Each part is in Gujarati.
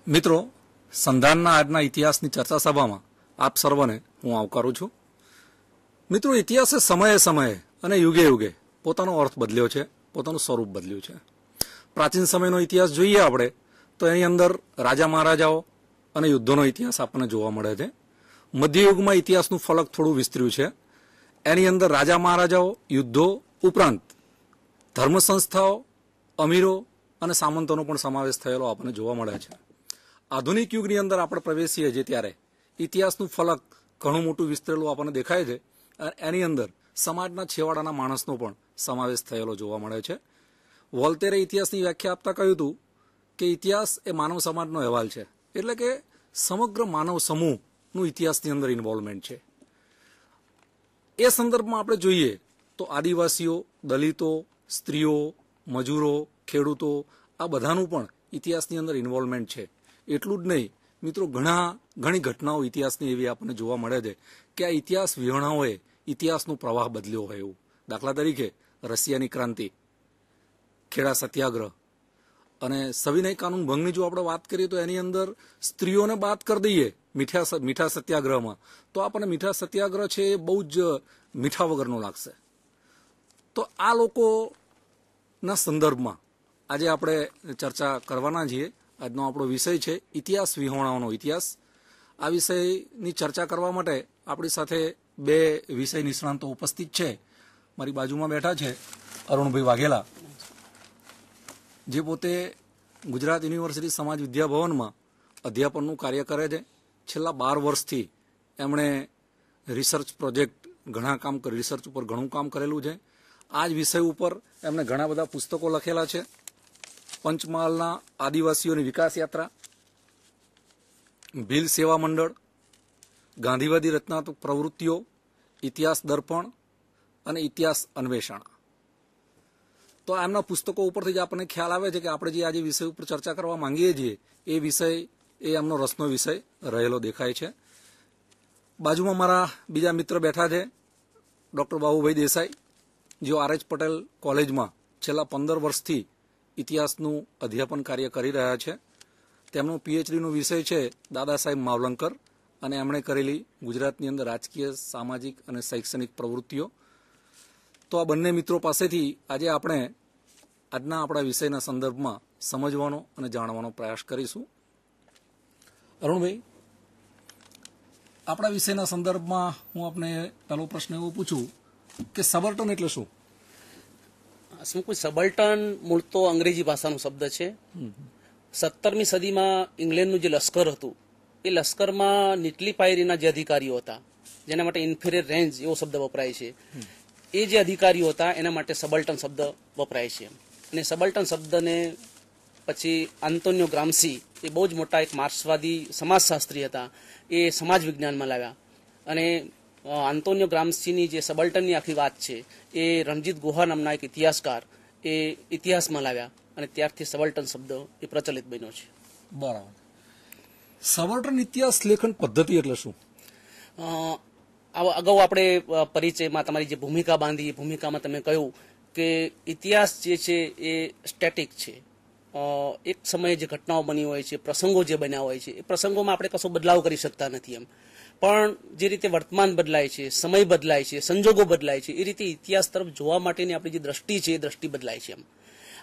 મિત્રો, સંધાનના આજના ઇતિહાસની ચર્ચા સભામાં આપ સર્વને હું આવકારું છું. મિત્રો, ઇતિહાસે સમયે સમયે અને યુગે યુગે પોતાનો અર્થ બદલ્યો છે, પોતાનું સ્વરૂપ બદલ્યું છે. પ્રાચીન સમયનો ઇતિહાસ જોઈએ આપણે તો એની અંદર રાજા મહારાજાઓ અને યુદ્ધોનો ઇતિહાસ આપણને જોવા મળે છે. મધ્યયુગમાં ઇતિહાસનું ફલક થોડું વિસ્તર્યું છે. એની અંદર રાજા મહારાજાઓ, યુદ્ધો ઉપરાંત ધર્મ સંસ્થાઓ, અમીરો અને સામંતોનો પણ સમાવેશ થયેલો આપણને જોવા મળે છે. આધુનિક યુગની અંદર આપણે પ્રવેશીએ છીએ ત્યારે ઇતિહાસનું ફલક ઘણું મોટું વિસ્તરેલું આપણને દેખાય છે. એની અંદર સમાજના છેવાડાના માણસનો પણ સમાવેશ થયેલો જોવા મળે છે. વોલ્ટેરે ઇતિહાસની વ્યાખ્યા આપતા કહ્યું હતું કે ઇતિહાસ એ માનવ સમાજનો અહેવાલ છે, એટલે કે સમગ્ર માનવ સમૂહનું ઇતિહાસની અંદર ઇન્વોલ્વમેન્ટ છે. એ સંદર્ભમાં આપણે જોઈએ તો આદિવાસીઓ, દલિતો, સ્ત્રીઓ, મજૂરો, ખેડૂતો આ બધાનું પણ ઇતિહાસની અંદર ઇન્વોલ્વમેન્ટ છે. એટલું જ નહીં મિત્રો, ઘણી ઘટનાઓ ઇતિહાસની એવી આપણને જોવા મળે છે કે આ ઇતિહાસ વિહોણાઓએ ઇતિહાસનો પ્રવાહ બદલ્યો હોય એવું. દાખલા તરીકે રશિયાની ક્રાંતિ, ખેડા સત્યાગ્રહ અને સવિનય કાનૂન ભંગની જો આપણે વાત કરીએ તો એની અંદર સ્ત્રીઓને બાદ કરી દઈએ મીઠા સત્યાગ્રહમાં તો આપણને મીઠા સત્યાગ્રહ છે એ બહુ જ મીઠા વગરનો લાગશે. તો આ લોકોના સંદર્ભમાં આજે આપણે ચર્ચા કરવાના છીએ. આજનો આપણો વિષય છે ઇતિહાસ વિહોણાઓનો ઇતિહાસ. આ વિષયની ચર્ચા કરવા માટે આપણી સાથે બે વિષય નિષ્ણાંતો ઉપસ્થિત છે. મારી બાજુમાં બેઠા છે અરુણભાઈ વાઘેલા, જે પોતે ગુજરાત યુનિવર્સિટી સમાજ વિદ્યાભવનમાં અધ્યાપનનું કાર્ય કરે છે. છેલ્લા 12 વર્ષથી એમણે રિસર્ચ પ્રોજેક્ટ રિસર્ચ ઉપર ઘણું કામ કરેલું છે. આ જ વિષય ઉપર એમણે ઘણા બધા પુસ્તકો લખેલા છે. પંચમહાલના આદિવાસીઓની વિકાસ યાત્રા, ભીલ સેવા મંડળ, ગાંધીવાદી રચનાત્મક પ્રવૃત્તિઓ, ઇતિહાસ દર્પણ અને ઇતિહાસ અન્વેષણ. તો એમના પુસ્તકો ઉપરથી જ આપણને ખ્યાલ આવે છે કે આપણે જે આજે વિષય ઉપર ચર્ચા કરવા માંગીએ છીએ એ વિષય એ એમનો રસનો વિષય રહેલો દેખાય છે. બાજુમાં મારા બીજા મિત્ર બેઠા છે ડૉક્ટર બાબુભાઈ દેસાઈ, જેઓ આર એચ પટેલ કોલેજમાં છેલ્લા 15 વર્ષથી ઇતિહાસનું અધ્યાપન કાર્ય કરી રહ્યા છે. તેમનો પીએચડીનો વિષય છે દાદા સાહેબ માવલંકર અને એમણે કરેલી ગુજરાતની અંદર રાજકીય, સામાજિક અને શૈક્ષણિક પ્રવૃત્તિઓ. તો આ બંને મિત્રો પાસેથી આજે આપણે આજના આપણા વિષયના સંદર્ભમાં સમજવાનો અને જાણવાનો પ્રયાસ કરીશું. અરુણભાઈ, આપણા વિષયના સંદર્ભમાં હું આપને પહેલો પ્રશ્ન એવો પૂછું કે સબલ્ટન એટલે શું? સબલ્ટન મૂળ તો અંગ્રેજી ભાષાનો શબ્દ છે. 17મી સદીમાં ઇંગ્લેન્ડનું જે લશ્કર હતું એ લશ્કરમાં નીચલી પાયરીના જે અધિકારીઓ હતા, જેના માટે ઇન્ફિરિયર રેન્જ એવો શબ્દ વપરાય છે, એ જે અધિકારીઓ હતા એના માટે સબલ્ટન શબ્દ વપરાય છે. અને સબલ્ટન શબ્દને પછી આન્ટોનિયો ગ્રામ્સી, એ બહુ જ મોટા એક માર્ક્સવાદી સમાજશાસ્ત્રી હતા, એ સમાજ વિજ્ઞાનમાં લાવ્યા. અને આન્ટોનિયો ગ્રામ્સીની જે સબલ્ટનની આખી વાત છે એ રણજીત ગુહા નામના એક ઇતિહાસકાર એ ઇતિહાસમાં લાવ્યા અને ત્યારથી સબલ્ટન શબ્દ એ પ્રચલિત બન્યો છે. બરાબર. સબલ્ટન ઇતિહાસ લેખન પદ્ધતિ એટલે શું? અગાઉ આપણે પરિચયમાં તમારી જે ભૂમિકા બાંધી એ ભૂમિકામાં તમે કહ્યું કે ઇતિહાસ જે છે એ સ્ટેટિક છે. એક સમયે જે ઘટનાઓ બની હોય છે, પ્રસંગો જે બન્યા હોય છે, એ પ્રસંગોમાં આપણે કશો બદલાવ કરી શકતા નથી. એમ પણ જે રીતે વર્તમાન બદલાય છે, સમય બદલાય છે, સંજોગો બદલાય છે, એ રીતે ઇતિહાસ તરફ જોવા માટેની આપણી જે દ્રષ્ટિ છે એ દ્રષ્ટિ બદલાય છે. એમ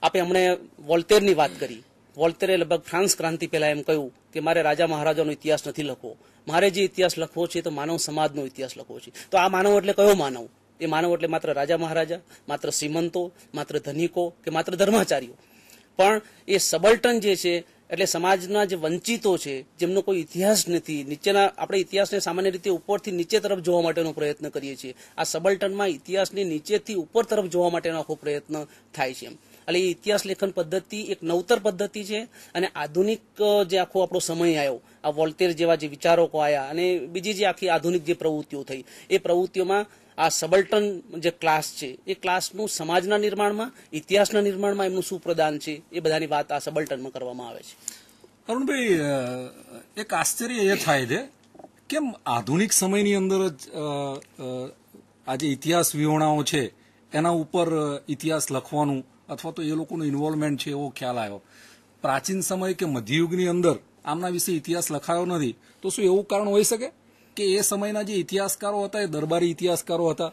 આપણે હમણે વોલ્ટેરની વાત કરી. વોલ્ટેરે લગભગ ફ્રાન્સ ક્રાંતિ પહેલા એમ કહ્યું કે મારે રાજા મહારાજાનો ઇતિહાસ નથી લખવો, મારે જે ઇતિહાસ લખવો છે તો માનવ સમાજનો ઇતિહાસ લખવો છે. તો આ માનવ એટલે કયો માનવ? એ માનવ એટલે માત્ર રાજા મહારાજા, માત્ર શ્રીમંતો, માત્ર ધનિકો કે માત્ર ધર્માચારીઓ? પણ એ સબલ્ટન જે છે એટલે સમાજના જે વંચિતો છે, જેમનો કોઈ ઇતિહાસ નથી, નીચેના આપણે ઇતિહાસને સામાન્ય રીતે ઉપરથી નીચે તરફ જોવા માટેનો પ્રયત્ન કરીએ છીએ. આ સબલ્ટનમાં ઇતિહાસને નીચેથી ઉપર તરફ જોવા માટેનો આખો પ્રયત્ન થાય છે. એટલે એ ઇતિહાસ લેખન પદ્ધતિ એક નવતર પદ્ધતિ છે. અને આધુનિક જે આખો આપણો સમય આવ્યો, આ વોલ્ટેર જેવા જે વિચારકો આવ્યા અને બીજી જે આખી આધુનિક જે પ્રવૃત્તિઓ થઈ, એ પ્રવૃત્તિઓમાં આ સબલ્ટન જે ક્લાસ છે એ ક્લાસનું સમાજના નિર્માણમાં, ઇતિહાસના નિર્માણમાં એમનું શું પ્રદાન છે એ બધાની વાત આ સબલ્ટનમાં કરવામાં આવે છે. અરુણભાઈ, એક આશ્ચર્ય એ થાય છે કેમ આધુનિક સમયની અંદર જ આ જે ઇતિહાસ વિહોણાઓ છે એના ઉપર ઇતિહાસ લખવાનું અથવા તો એ લોકોનું ઇન્વોલ્વમેન્ટ છે એવો ખ્યાલ આવ્યો. પ્રાચીન સમય કે મધ્યયુગની અંદર આમના વિશે ઇતિહાસ લખાયો નથી, તો શું એવું કારણ હોઈ શકે કે એ સમયના જે ઇતિહાસકારો હતા એ દરબારી ઇતિહાસકારો હતા,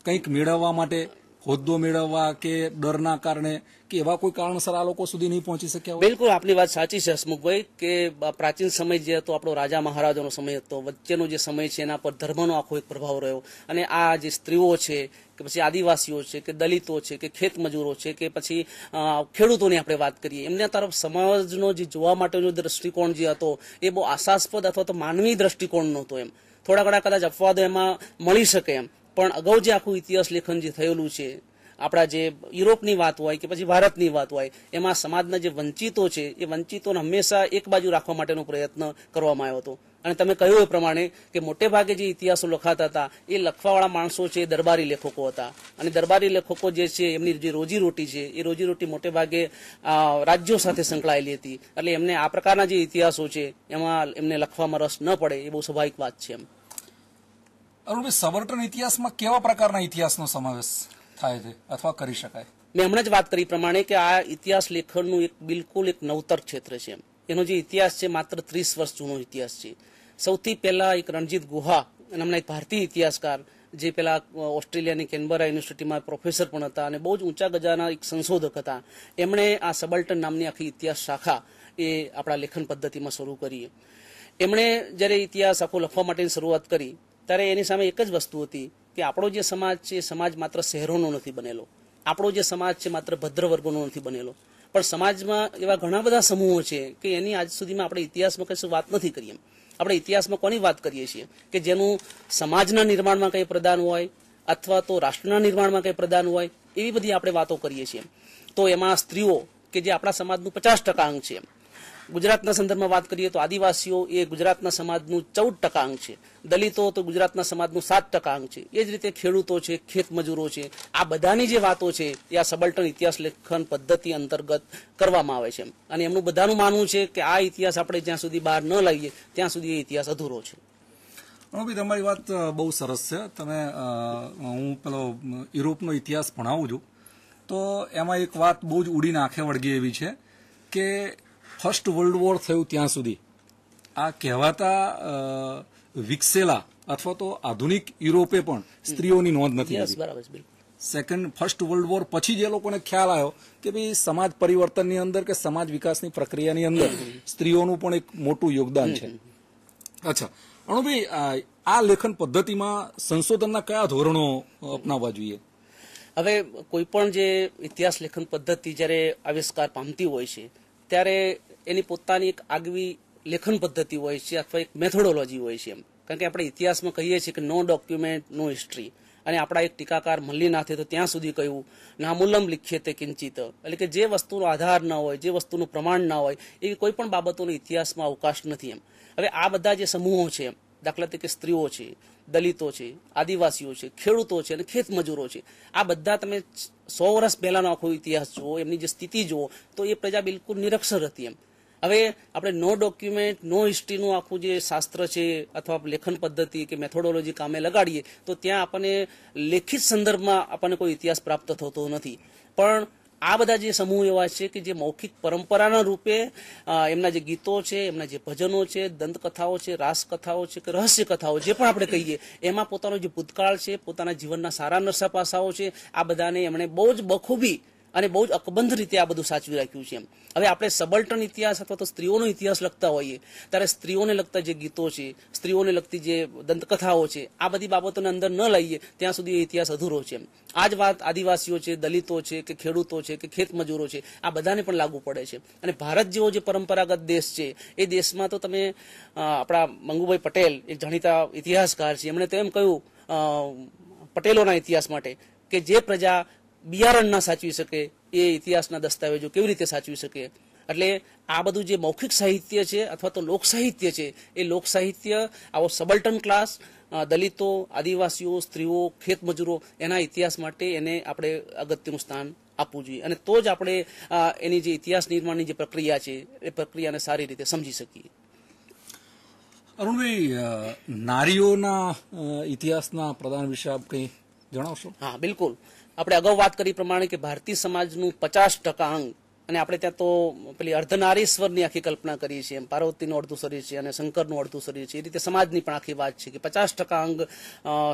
કંઈક મેળવવા માટે, હોદ્દો મેળવવા કે ડરના કારણે કે એવા કોઈ કારણસર આ લોકો સુધી નહીં પહોંચી શક્યા હોય? બિલકુલ આપની વાત સાચી છે હસમુખભાઈ, કે પ્રાચીન સમય જે હતો આપણો રાજા મહારાજાનો સમય હતો, વચ્ચેનો જે સમય છે એના પર ધર્મનો આખો એક પ્રભાવ રહ્યો. અને આ જે સ્ત્રીઓ છે કે પછી આદિવાસીઓ છે કે દલિતો છે કે ખેત મજૂરો છે કે પછી ખેડૂતોની આપણે વાત કરીએ, એમના તરફ સમાજનો જે જોવા માટેનો દ્રષ્ટિકોણ જે હતો એ બહુ આશાસ્પદ અથવા તો માનવી દ્રષ્ટિકોણ નહોતો. એમ થોડા ઘણા કદાચ અપવાદો એમાં મળી શકે એમ, પણ અગાઉ જે આખું ઇતિહાસ લેખન જે થયેલું છે, આપણા જે યુરોપની વાત હોય કે પછી ભારતની વાત હોય, એમાં સમાજના જે વંચિતો છે એ વંચિતોને હંમેશા એક બાજુ રાખવા માટેનો પ્રયત્ન કરવામાં આવ્યો હતો. અને તમે કહ્યું એ પ્રમાણે કે મોટે ભાગે જે ઇતિહાસો લખાતા હતા એ લખવાવાળા માણસો છે એ દરબારી લેખકો હતા. અને દરબારી લેખકો જે છે એમની જે રોજીરોટી છે એ રોજીરોટી મોટે ભાગે રાજ્યો સાથે સંકળાયેલી હતી. એટલે એમને આ પ્રકારના જે ઇતિહાસો છે એમાં એમને લખવામાં રસ ન પડે એ બહુ સ્વાભાવિક વાત છે. એમ અરુણભાઈ, સબર્ટન ઇતિહાસમાં કેવા પ્રકારના ઇતિહાસનો સમાવેશ થાય છે અથવા કરી શકાય? મેં હમણાં જ વાત કરી પ્રમાણે કે આ ઇતિહાસ લેખનનું એક બિલકુલ એક નવતર ક્ષેત્ર છે. એનો જે ઇતિહાસ છે માત્ર 30 વર્ષ જૂનો ઇતિહાસ છે. સૌથી પહેલા એક રણજીત ગુહા નામના એક ભારતીય ઇતિહાસકાર, જે પેલા ઓસ્ટ્રેલિયાની કેનબરા યુનિવર્સિટીમાં પ્રોફેસર પણ હતા અને બહુ જ ઊંચા ગજાના એક સંશોધક હતા, એમણે આ સબલ્ટન નામની આખી ઇતિહાસ શાખા એ આપણા લેખન પદ્ધતિમાં શરૂ કરી. એમણે જ્યારે ઇતિહાસ આખો લખવા માટેની શરૂઆત કરી ત્યારે એની સામે એક જ વસ્તુ હતી કે આપણો જે સમાજ છે સમાજ માત્ર શહેરોનો નથી બનેલો, આપણો જે સમાજ છે માત્ર ભદ્ર વર્ગોનો નથી બનેલો, પણ સમાજમાં એવા ઘણા બધા સમૂહો છે કે એની આજ સુધીમાં આપણે ઇતિહાસમાં કશું વાત નથી કરી. એમ આપણે ઇતિહાસમાં કોની વાત કરીએ છીએ કે જેનું સમાજના નિર્માણમાં કંઈ પ્રદાન હોય અથવા તો રાષ્ટ્રના નિર્માણમાં કંઈ પ્રદાન હોય, એવી બધી આપણે વાતો કરીએ છીએ. તો એમાં સ્ત્રીઓ કે જે આપણા સમાજનું 50% અંગ છે. ગુજરાતના સંદર્ભમાં વાત કરીએ તો આદિવાસીઓ એ ગુજરાતના સમાજનું 14% અંગ છે, દલિતો તો ગુજરાતના સમાજનું 7% અંગ છે. એ જ રીતે ખેડૂતો છે, ખેત મજૂરો છે, આ બધાની જે વાતો છે એ આ સબલ્ટન ઇતિહાસ લેખન પદ્ધતિ અંતર્ગત કરવામાં આવે છે. અને એમનું બધાનું માનવું છે કે આ ઇતિહાસ આપણે જ્યાં સુધી બહાર ન લાવીએ ત્યાં સુધી એ ઇતિહાસ અધૂરો છે. અનુભવી, તમારી વાત બહુ સરસ છે. તમે હું પેલો યુરોપનો ઇતિહાસ ભણાવું છું તો એમાં એક વાત બહુ જ ઉડીને આંખે વળગી એવી છે કે ફર્સ્ટ વર્લ્ડ વોર થયું ત્યાં સુધી આ કહેવાતા વિકસેલા અથવા તો આધુનિક યુરોપે પણ સ્ત્રીઓની નોંધ નથી લીધી. ફર્સ્ટ વર્લ્ડ વોર પછી જે લોકોને ખ્યાલ આવ્યો કે ભાઈ સમાજ પરિવર્તનની અંદર કે સમાજ વિકાસની પ્રક્રિયાની અંદર સ્ત્રીઓનું પણ એક મોટું યોગદાન છે. અચ્છા અણુભાઈ, આ લેખન પદ્ધતિમાં સંશોધનના કયા ધોરણો અપનાવવા જોઈએ? હવે કોઈ પણ જે ઇતિહાસ લેખન પદ્ધતિ જ્યારે આવિષ્કાર પામતી હોય છે ત્યારે એની પોતાની એક આગવી લેખન પદ્ધતિ હોય છે અથવા એક મેથોડોલોજી હોય છે. કારણ કે આપણે ઇતિહાસમાં કહીએ છીએ કે નો ડોક્યુમેન્ટ નો હિસ્ટ્રી, અને આપણા એક ટીકાકાર મલ્લીનાથે તો ત્યાં સુધી કહ્યું નામૂલમ લિખ્યતે કિંચિત, એટલે કે જે વસ્તુનો આધાર ના હોય, જે વસ્તુનું પ્રમાણ ના હોય એવી કોઈ પણ બાબતોનો ઇતિહાસમાં અવકાશ નથી. એમ હવે આ બધા જે સમૂહો છે, દાખલા તરીકે સ્ત્રીઓ છે, દલિતો છે, આદિવાસીઓ છે, ખેડૂતો છે અને ખેત મજૂરો છે, આ બધા તમે 100 વર્ષ પહેલાનો આખો ઇતિહાસ જુઓ, એમની જે સ્થિતિ જુઓ તો એ પ્રજા બિલકુલ નિરક્ષર હતી. એમ હવે આપણે નો ડોક્યુમેન્ટ નો હિસ્ટ્રીનું આખું જે શાસ્ત્ર છે અથવા લેખન પદ્ધતિ કે મેથોડોલોજી કામે લગાડીએ તો ત્યાં આપણને લેખિત સંદર્ભમાં આપણને કોઈ ઇતિહાસ પ્રાપ્ત થતો નથી. પણ આ બધા જે સમૂહ એવા છે કે જે મૌખિક પરંપરાના રૂપે એમના જે ગીતો છે, એમના જે ભજનો છે, દંતકથાઓ છે, રાસકથાઓ છે કે રહસ્ય કથાઓ જે પણ આપણે કહીએ, એમાં પોતાનો જે ભૂતકાળ છે, પોતાના જીવનના સારા નરસા પાસાઓ છે, આ બધાને એમણે બહુ જ બખૂબી અને બહુ જ અકબંધ રીતે આ બધું સાચવી રાખ્યું છે. હવે આપણે સબલ્ટન ઇતિહાસ અથવા તો સ્ત્રીઓનો ઇતિહાસ લખતા હોઈએ ત્યારે સ્ત્રીઓને લગતા જે ગીતો છે, સ્ત્રીઓને લગતી જે દંતકથાઓ છે, આ બધી બાબતોને અંદર ન લઈએ ત્યાં સુધી એ ઇતિહાસ અધૂરો છે. આ જ વાત આદિવાસીઓ છે, દલિતો છે કે ખેડૂતો છે કે ખેત મજૂરો છે, આ બધાને પણ લાગુ પડે છે. અને ભારત જેવો જે પરંપરાગત દેશ છે એ દેશમાં તો તમે આપણા મંગુભાઈ પટેલ એક જાણીતા ઇતિહાસકાર છે, એમણે તો એમ કહ્યું પટેલોના ઇતિહાસ માટે કે જે પ્રજા બિયારણ ના સાચવી શકે એ ઇતિહાસના દસ્તાવેજો કેવી રીતે સાચવી શકે. એટલે આ બધું જે મૌખિક સાહિત્ય છે અથવા તો લોક સાહિત્ય છે, એ લોક સાહિત્ય આવો સબલ્ટન ક્લાસ, દલિતો, આદિવાસીઓ, સ્ત્રીઓ, ખેત મજૂરો, એના ઇતિહાસ માટે એને આપણે અગત્યનું સ્થાન આપવું જોઈએ. અને તો જ આપણે એની જે ઇતિહાસ નિર્માણની જે પ્રક્રિયા છે એ પ્રક્રિયાને સારી રીતે સમજી શકીએ. અરુણભાઈ, નારીઓના ઇતિહાસના પ્રદાન વિશે આપ કંઈ જણાવશો? હા બિલકુલ. આપણે અગાઉ વાત કરી પ્રમાણે કે ભારતીય સમાજનું 50% અંગ અને આપણે ત્યાં તો પેલી અર્ધનારીશ્વરની આખી કલ્પના કરીએ છીએ, એમ પાર્વતીનું અડધું શરીર છે અને શંકરનું અડધું શરીર છે. એ રીતે સમાજની પણ આખી વાત છે કે 50% અંગ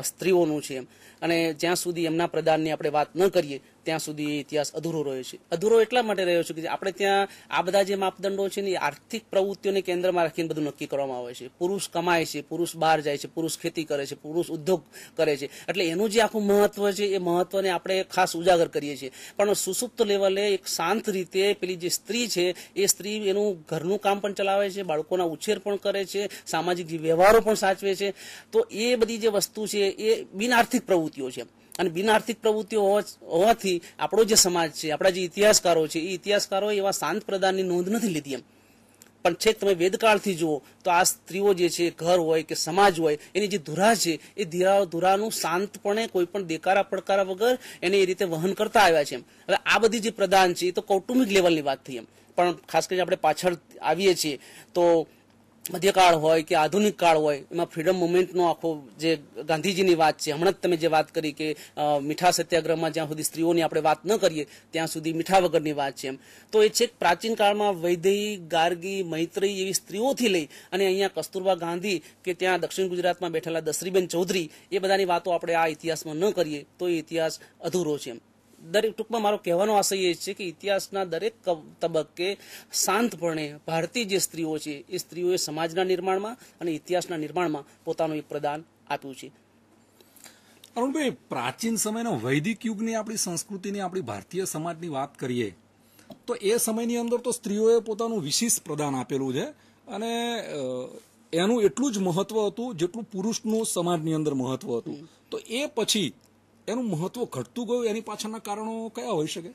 સ્ત્રીઓનું છે એમ. અને જ્યાં સુધી એમના પ્રદાનની આપણે વાત ન કરીએ ત્યાં સુધી ઇતિહાસ અધૂરો રહ્યો છે. અધૂરો એટલા માટે રહ્યો છે કે આપણે ત્યાં આ બધા જે માપદંડો છે ને એ આર્થિક પ્રવૃત્તિઓને કેન્દ્રમાં રાખીને બધું નક્કી કરવામાં આવે છે. પુરુષ કમાય છે, પુરુષ બહાર જાય છે, પુરુષ ખેતી કરે છે, પુરુષ ઉદ્યોગ કરે છે. એટલે એનું જે આખું મહત્વ છે એ મહત્વને આપણે ખાસ ઉજાગર કરીએ છીએ. પણ સુસુપ્ત લેવલે એક શાંત રીતે પેલી જે સ્ત્રી છે એ સ્ત્રી એનું ઘરનું કામ પણ ચલાવે છે, બાળકોના ઉછેર પણ કરે છે, સામાજિક જે વ્યવહારો પણ સાચવે છે. તો એ બધી જે વસ્તુ છે એ બિનઆર્થિક પ્રવૃત્તિઓ છે. અને બિનઆર્થિક પ્રવૃત્તિઓ હોવાથી આપણો જે સમાજ છે, આપણા જે ઇતિહાસકારો છે, એ ઇતિહાસકારોએ એવા શાંત પ્રદાનની નોંધ નથી લીધી એમ. પણ છેક તમે વેદકાળથી જુઓ તો આ સ્ત્રીઓ જે છે, ઘર હોય કે સમાજ હોય, એની જે ધુરા છે એ ધુરાનું શાંતપણે કોઈ પણ દેકારા પડકારા વગર એને એ રીતે વહન કરતા આવ્યા છે. હવે આ બધી જે પ્રદાન છે એ તો કૌટુંબિક લેવલની વાત થઈ એમ. પણ ખાસ કરીને આપણે પાછળ આવીએ છીએ તો મધ્યકાળ હોય કે આધુનિક કાળ હોય, એમાં ફ્રીડમ મુવમેન્ટનો આખો જે ગાંધીજીની વાત છે, હમણાં જ તમે જે વાત કરી કે મીઠા સત્યાગ્રહમાં જ્યાં સુધી સ્ત્રીઓની આપણે વાત ન કરીએ ત્યાં સુધી મીઠા વગરની વાત છે એમ. તો એ છેક પ્રાચીન કાળમાં વૈદેહી, ગાર્ગી, મૈત્રી એવી સ્ત્રીઓથી લઈ અને અહીંયા કસ્તુરબા ગાંધી કે ત્યાં દક્ષિણ ગુજરાતમાં બેઠેલા દસરીબેન ચૌધરી, એ બધાની વાતો આપણે આ ઇતિહાસમાં ન કરીએ તો એ ઇતિહાસ અધૂરો છે એમ. દરેક ટૂંકમાં મારો કહેવાનો આશય એ છે કે ઇતિહાસના દરેક તબક્કે શાંતપણે ભારતીય જે સ્ત્રીઓ છે એ સ્ત્રીઓએ સમાજના નિર્માણમાં અને ઇતિહાસના નિર્માણમાં પોતાનું એક પ્રદાન આપ્યું છે. અરુણભાઈ, પ્રાચીન સમયનો વૈદિક યુગની આપણી સંસ્કૃતિની, આપણી ભારતીય સમાજની વાત કરીએ તો એ સમયની અંદર તો સ્ત્રીઓએ પોતાનું વિશેષ પ્રદાન આપેલું છે અને એનું એટલું જ મહત્વ હતું જેટલું પુરુષનું સમાજની અંદર મહત્વ હતું. તો એ પછી એનું મહત્વ ઘટતું ગયું, એની પાછળના કારણો કયા હોઈ શકે?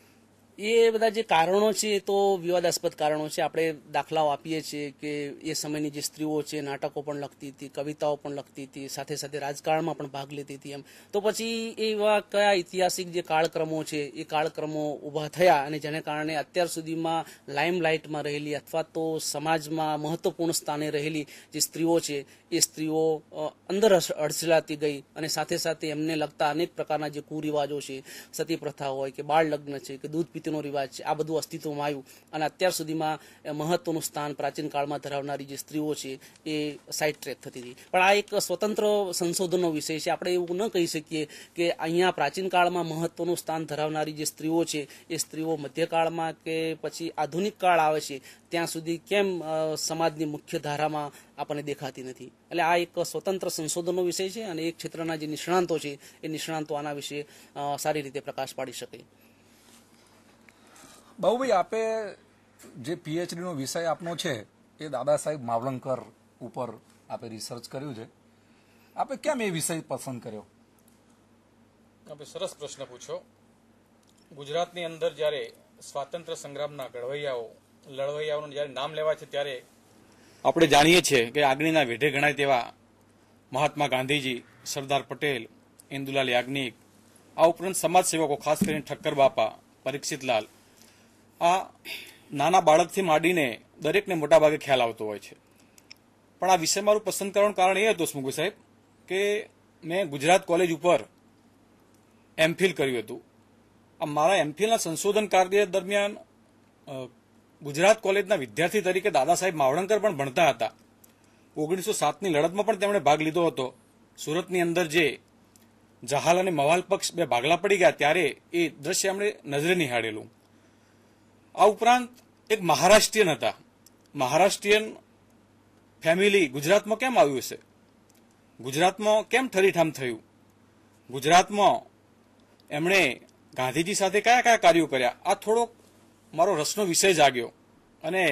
એ બધા જે કારણો છે એ તો વિવાદાસ્પદ કારણો છે. આપણે દાખલાઓ આપીએ છીએ કે એ સમયની જે સ્ત્રીઓ છે નાટકો પણ લખતી હતી, કવિતાઓ પણ લખતી હતી, સાથે સાથે રાજકારણમાં પણ ભાગ લેતી હતી એમ. તો પછી એવા કયા ઐતિહાસિક જે કાળક્રમો છે એ કાળક્રમો ઊભા થયા અને જેને કારણે અત્યાર સુધીમાં લાઇમલાઇટમાં રહેલી અથવા તો સમાજમાં મહત્વપૂર્ણ સ્થાને રહેલી જે સ્ત્રીઓ છે એ સ્ત્રીઓ અંદર અડસલાતી ગઈ અને સાથે સાથે એમને લગતા અનેક પ્રકારના જે કુરિવાજો છે, સતી પ્રથા હોય કે બાળ લગ્ન છે કે દૂધ પીતીનો રિવાજ છે, આ બધું અસ્તિત્વમાં આવ્યું અને અત્યાર સુધીમાં મહત્વનું સ્થાન પ્રાચીન કાળમાં ધરાવનારી જે સ્ત્રીઓ છે એ સાઇડ ટ્રેક થતી હતી. પણ આ એક સ્વતંત્ર સંશોધનનો વિષય છે. આપણે એવું ન કહી શકીએ કે અહીંયા પ્રાચીન કાળમાં મહત્વનું સ્થાન ધરાવનારી જે સ્ત્રીઓ છે એ સ્ત્રીઓ મધ્યકાળમાં કે પછી આધુનિક કાળ આવે છે ત્યાં સુધી કેમ સમાજની મુખ્ય ધારામાં આપણને દેખાતી નથી. એટલે આ એક સ્વતંત્ર સંશોધનનો વિષય છે અને એક ક્ષેત્રના જે નિષ્ણાંતો છે એ નિષ્ણાંતો આના વિશે સારી રીતે પ્રકાશ પાડી શકે. બાબુભાઈ, આપે જે પીએચડીનો વિષય આપનો છે એ દાદા સાહેબ માવલંકર ઉપર આપે રિસર્ચ કર્યું છે. આપે કેમ એ વિષય પસંદ કર્યો? આપે સરસ પ્રશ્ન પૂછ્યો. ગુજરાતની અંદર જ્યારે સ્વાતંત્ર્ય સંગ્રામના લડવૈયાઓનું જ્યારે નામ લેવાય છે ત્યારે આપણે જાણીએ છીએ કે આગળના વેઢે ગણાય તેવા મહાત્મા ગાંધીજી, સરદાર પટેલ, ઇન્દુલાલ યાજ્ઞિક, આ ઉપરાંત સમાજ સેવકો ખાસ કરીને ઠક્કર બાપા, પરીક્ષિતલાલ, આ નાના બાળકથી માંડીને દરેકને મોટાભાગે ખ્યાલ આવતો હોય છે. પણ આ વિષય મારું પસંદ કરવાનું કારણ એ હતું સ્મુગુ સાહેબ કે મેં ગુજરાત કોલેજ ઉપર એમફિલ કર્યું હતું. આ મારા એમફિલના સંશોધન કાર્ય દરમિયાન ગુજરાત કોલેજના વિદ્યાર્થી તરીકે દાદા સાહેબ માવળંકર પણ ભણતા હતા. 1907ની લડતમાં પણ તેમણે ભાગ લીધો હતો. સુરતની અંદર જે જહાલ અને મવાલ પક્ષ બે ભાગલા પડી ગયા ત્યારે એ દ્રશ્ય એમણે નજરે નિહાળેલું. આ ઉપરાંત એક મહારાષ્ટ્રીયન હતા. મહારાષ્ટ્રીયન ફેમિલી ગુજરાતમાં કેમ આવ્યું હશે? ગુજરાતમાં કેમ ઠરીઠામ થયું? ગુજરાતમાં એમણે ગાંધીજી સાથે કયા કયા કાર્યો કર્યા? આ થોડોક મારો રસનો વિષય જાગ્યો અને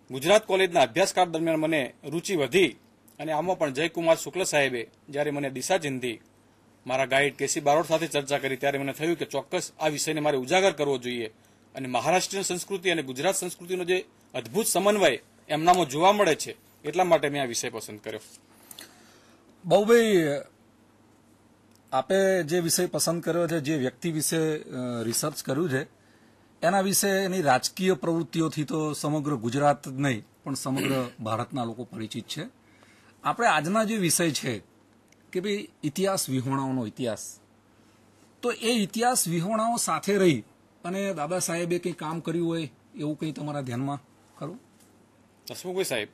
ગુજરાત કોલેજના અભ્યાસકાળ દરમિયાન મને રુચિ વધી અને આમાં પણ જયકુમાર શુક્લ સાહેબે જ્યારે મને દિશા ચિંધી, મારા ગાઈડ કેસી બારોટ સાથે ચર્ચા કરી ત્યારે મને થયું કે ચોક્કસ આ વિષયને મારે ઉજાગર કરવો જોઈએ અને મહારાષ્ટ્રીયન સંસ્કૃતિ અને ગુજરાત સંસ્કૃતિનો જે અદભુત સમન્વય એમનામાં જોવા મળે છે એટલા માટે મેં આ વિષય પસંદ કર્યો. બાબુભાઈ, આપે જે વિષય પસંદ કર્યો છે, જે વ્યક્તિ વિશે રિસર્ચ કર્યું છે, એના વિશે એની રાજકીય પ્રવૃત્તિઓથી તો સમગ્ર ગુજરાત જ નહીં પણ સમગ્ર ભારતના લોકો પરિચિત છે. આપણે આજના જે વિષય છે કે ભાઈ ઇતિહાસ વિહોણાઓનો ઇતિહાસ, તો એ ઇતિહાસ વિહોણાઓ સાથે રહી અને દાદા સાહેબે કંઈ કામ કર્યું હોય એવું કંઈ તમારા ધ્યાનમાં ખરું? હસમુખભાઈ સાહેબ,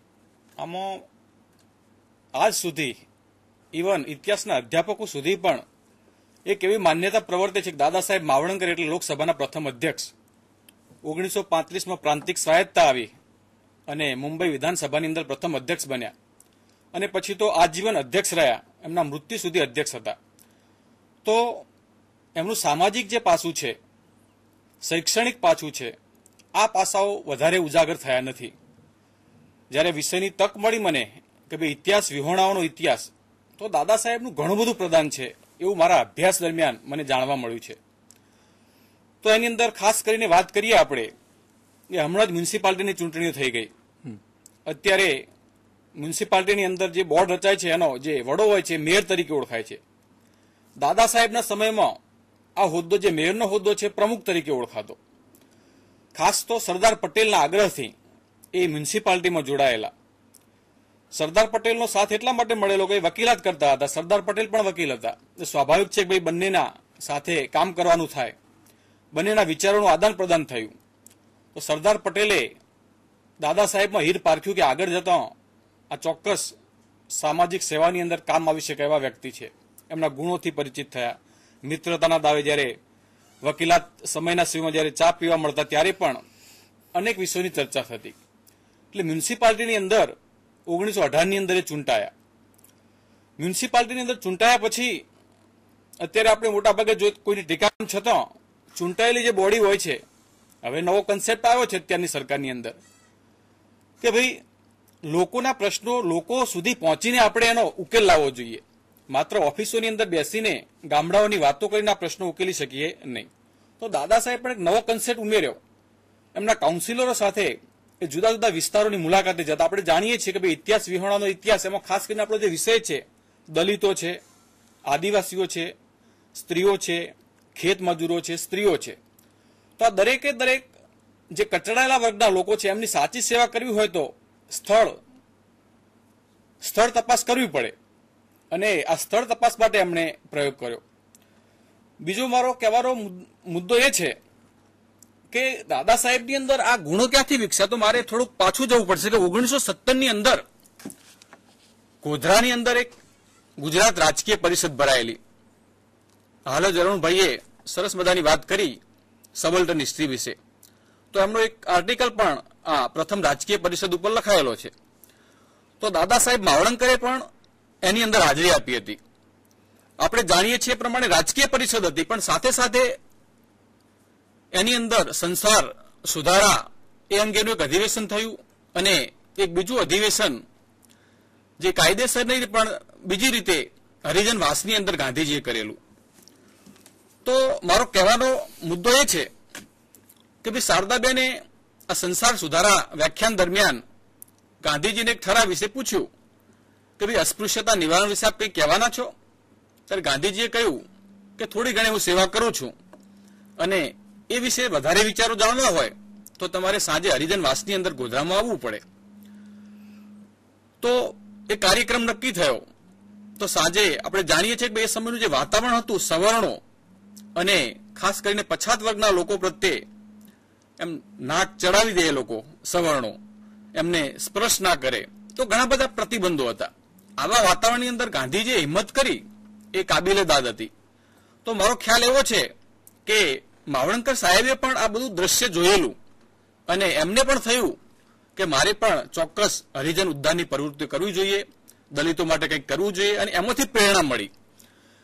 આમાં આજ સુધી ઇવન ઇતિહાસના અધ્યાપકો સુધી પણ એક એવી માન્યતા પ્રવર્તે છે કે દાદા સાહેબ માવણકર એટલે લોકસભાના પ્રથમ અધ્યક્ષ. 1935માં પ્રાંતિક સ્વાયત્તતા આવી અને મુંબઈ વિધાનસભાની અંદર પ્રથમ અધ્યક્ષ બન્યા અને પછી તો આજીવન અધ્યક્ષ રહ્યા, એમના મૃત્યુ સુધી અધ્યક્ષ હતા. તો એમનું સામાજિક જે પાસું છે, શૈક્ષણિક પાસું છે, આ પાસાઓ વધારે ઉજાગર થયા નથી. જ્યારે વિષયની તક મળી મને કે ભાઈ ઇતિહાસ વિહોણાઓનો ઇતિહાસ, તો દાદા સાહેબનું ઘણું બધું પ્રદાન છે એવું મારા અભ્યાસ દરમિયાન મને જાણવા મળ્યું છે. તો એની અંદર ખાસ કરીને વાત કરીએ આપણે કે હમણાં જ મ્યુનિસિપાલિટીની ચૂંટણીઓ થઈ ગઈ. અત્યારે મ્યુનિસિપાલિટીની અંદર જે બોર્ડ રચાય છે એનો જે વડો હોય છે મેયર તરીકે ઓળખાય છે. દાદા સાહેબના સમયમાં આ હોદ્દો જે મેયરનો હોદ્દો છે પ્રમુખ તરીકે ઓળખાતો. ખાસ તો સરદાર પટેલના આગ્રહથી એ મ્યુનિસિપાલિટીમાં જોડાયેલા. સરદાર પટેલનો સાથ એટલા માટે મળેલો કે વકીલાત કરતા હતા, સરદાર પટેલ પણ વકીલ હતા. સ્વાભાવિક છે કે ભાઈ બંનેના સાથે કામ કરવાનું થાય, બંનેના વિચારોનું આદાન પ્રદાન થયું. તો સરદાર પટેલે દાદા સાહેબમાં હીર પારખ્યું કે આગળ જતા આ ચોક્કસ સામાજિક સેવાની અંદર કામ આવી શકે એવા વ્યક્તિ છે. એમના ગુણોથી પરિચિત થયા. મિત્રતાના દાવે જ્યારે વકીલાત સમયના સમયમાં જ્યારે ચા પીવા મળતા ત્યારે પણ અનેક વિષયોની ચર્ચા થતી. એટલે મ્યુનિસિપાલિટીની અંદર 1918ની અંદર એ ચૂંટાયા. મ્યુનિસિપાલિટીની અંદર ચૂંટાયા પછી અત્યારે આપણે મોટાભાગે જો કોઈની ટીકા છતાં ચૂંટાયેલી જે બોડી હોય છે, હવે નવો કન્સેપ્ટ આવ્યો છે અત્યારની સરકારની અંદર કે ભાઈ લોકોના પ્રશ્નો લોકો સુધી પહોંચીને આપણે એનો ઉકેલ લાવવો જોઈએ. માત્ર ઓફિસોની અંદર બેસીને ગામડાઓની વાતો કરીને આ પ્રશ્નો ઉકેલી શકીએ નહીં. તો દાદા સાહેબ પણ એક નવો કન્સેપ્ટ ઉમેર્યો. એમના કાઉન્સિલરો સાથે એ જુદા જુદા વિસ્તારોની મુલાકાતે જતા. આપણે જાણીએ છીએ કે ભાઈ ઇતિહાસ વિહોણાનો ઇતિહાસ, એમાં ખાસ કરીને આપણો જે વિષય છે દલિતો છે, આદિવાસીઓ છે, સ્ત્રીઓ છે, ખેત મજૂરો છે, સ્ત્રીઓ છે. તો આ દરેકે દરેક જે કચડાયેલા વર્ગના લોકો છે એમની સાચી સેવા કરવી હોય તો સ્થળ તપાસ કરવી પડે અને આ સ્થળ તપાસ માટે એમણે પ્રયોગ કર્યો. બીજો મારો કહેવાનો મુદ્દો એ છે કે દાદા સાહેબની અંદર આ ગુણો ક્યાંથી વિકસ્યા? તો મારે થોડુંક પાછું જવું પડશે કે 1970ની અંદર ગોધરાની અંદર એક ગુજરાત રાજકીય પરિષદ ભરાયેલી. હાલ જ અરુણભાઈએ સરસ મજાની વાત કરી સબલ્ટન હિસ્ટ્રી વિશે. તો એમનો એક આર્ટિકલ પણ આ પ્રથમ રાજકીય પરિષદ ઉપર લખાયેલો છે. તો દાદા સાહેબ માવળંકરે પણ એની અંદર હાજરી આપી હતી. આપણે જાણીએ છીએ એ પ્રમાણે રાજકીય પરિષદ હતી, પણ સાથે સાથે એની અંદર સંસાર સુધારા એ અંગેનું એક અધિવેશન થયું અને એક બીજું અધિવેશન જે કાયદેસર નહીં પણ બીજી રીતે હરિજન વાસની અંદર ગાંધીજીએ કરેલું. તો મારો કહેવાનો મુદ્દો એ છે કે ભાઈ શારદાબેને આ સંસાર સુધારા વ્યાખ્યાન દરમિયાન ગાંધીજીને એક ઠરાવ વિશે પૂછ્યું કે ભાઈ અસ્પૃશ્યતા નિવારણ વિશે આપ કંઈ કહેવાના છો? ત્યારે ગાંધીજીએ કહ્યું કે થોડી ઘણી હું સેવા કરું છું અને એ વિશે વધારે વિચારો જાણવા હોય તો તમારે સાંજે હરિજન વાસની અંદર ગોધરામાં આવવું પડે. તો એ કાર્યક્રમ નક્કી થયો. તો સાંજે આપણે જાણીએ છીએ કે એ સમયનું જે વાતાવરણ હતું સવર્ણો અને ખાસ કરીને પછાત વર્ગના લોકો પ્રત્યે એમ નાક ચડાવી દે એ લોકો સવર્ણો, એમને સ્પર્શ ના કરે, તો ઘણા બધા પ્રતિબંધો હતા. આવા વાતાવરણની અંદર ગાંધીજીએ હિંમત કરી એ કાબિલે દાદ હતી. તો મારો ખ્યાલ એવો છે કે માવળંકર સાહેબે પણ આ બધું દ્રશ્ય જોયેલું અને એમને પણ થયું કે મારે પણ ચોક્કસ હરિજન ઉદ્ધારની પ્રવૃત્તિ કરવી જોઈએ, દલિતો માટે કંઈક કરવું જોઈએ અને એમાંથી પ્રેરણા મળી.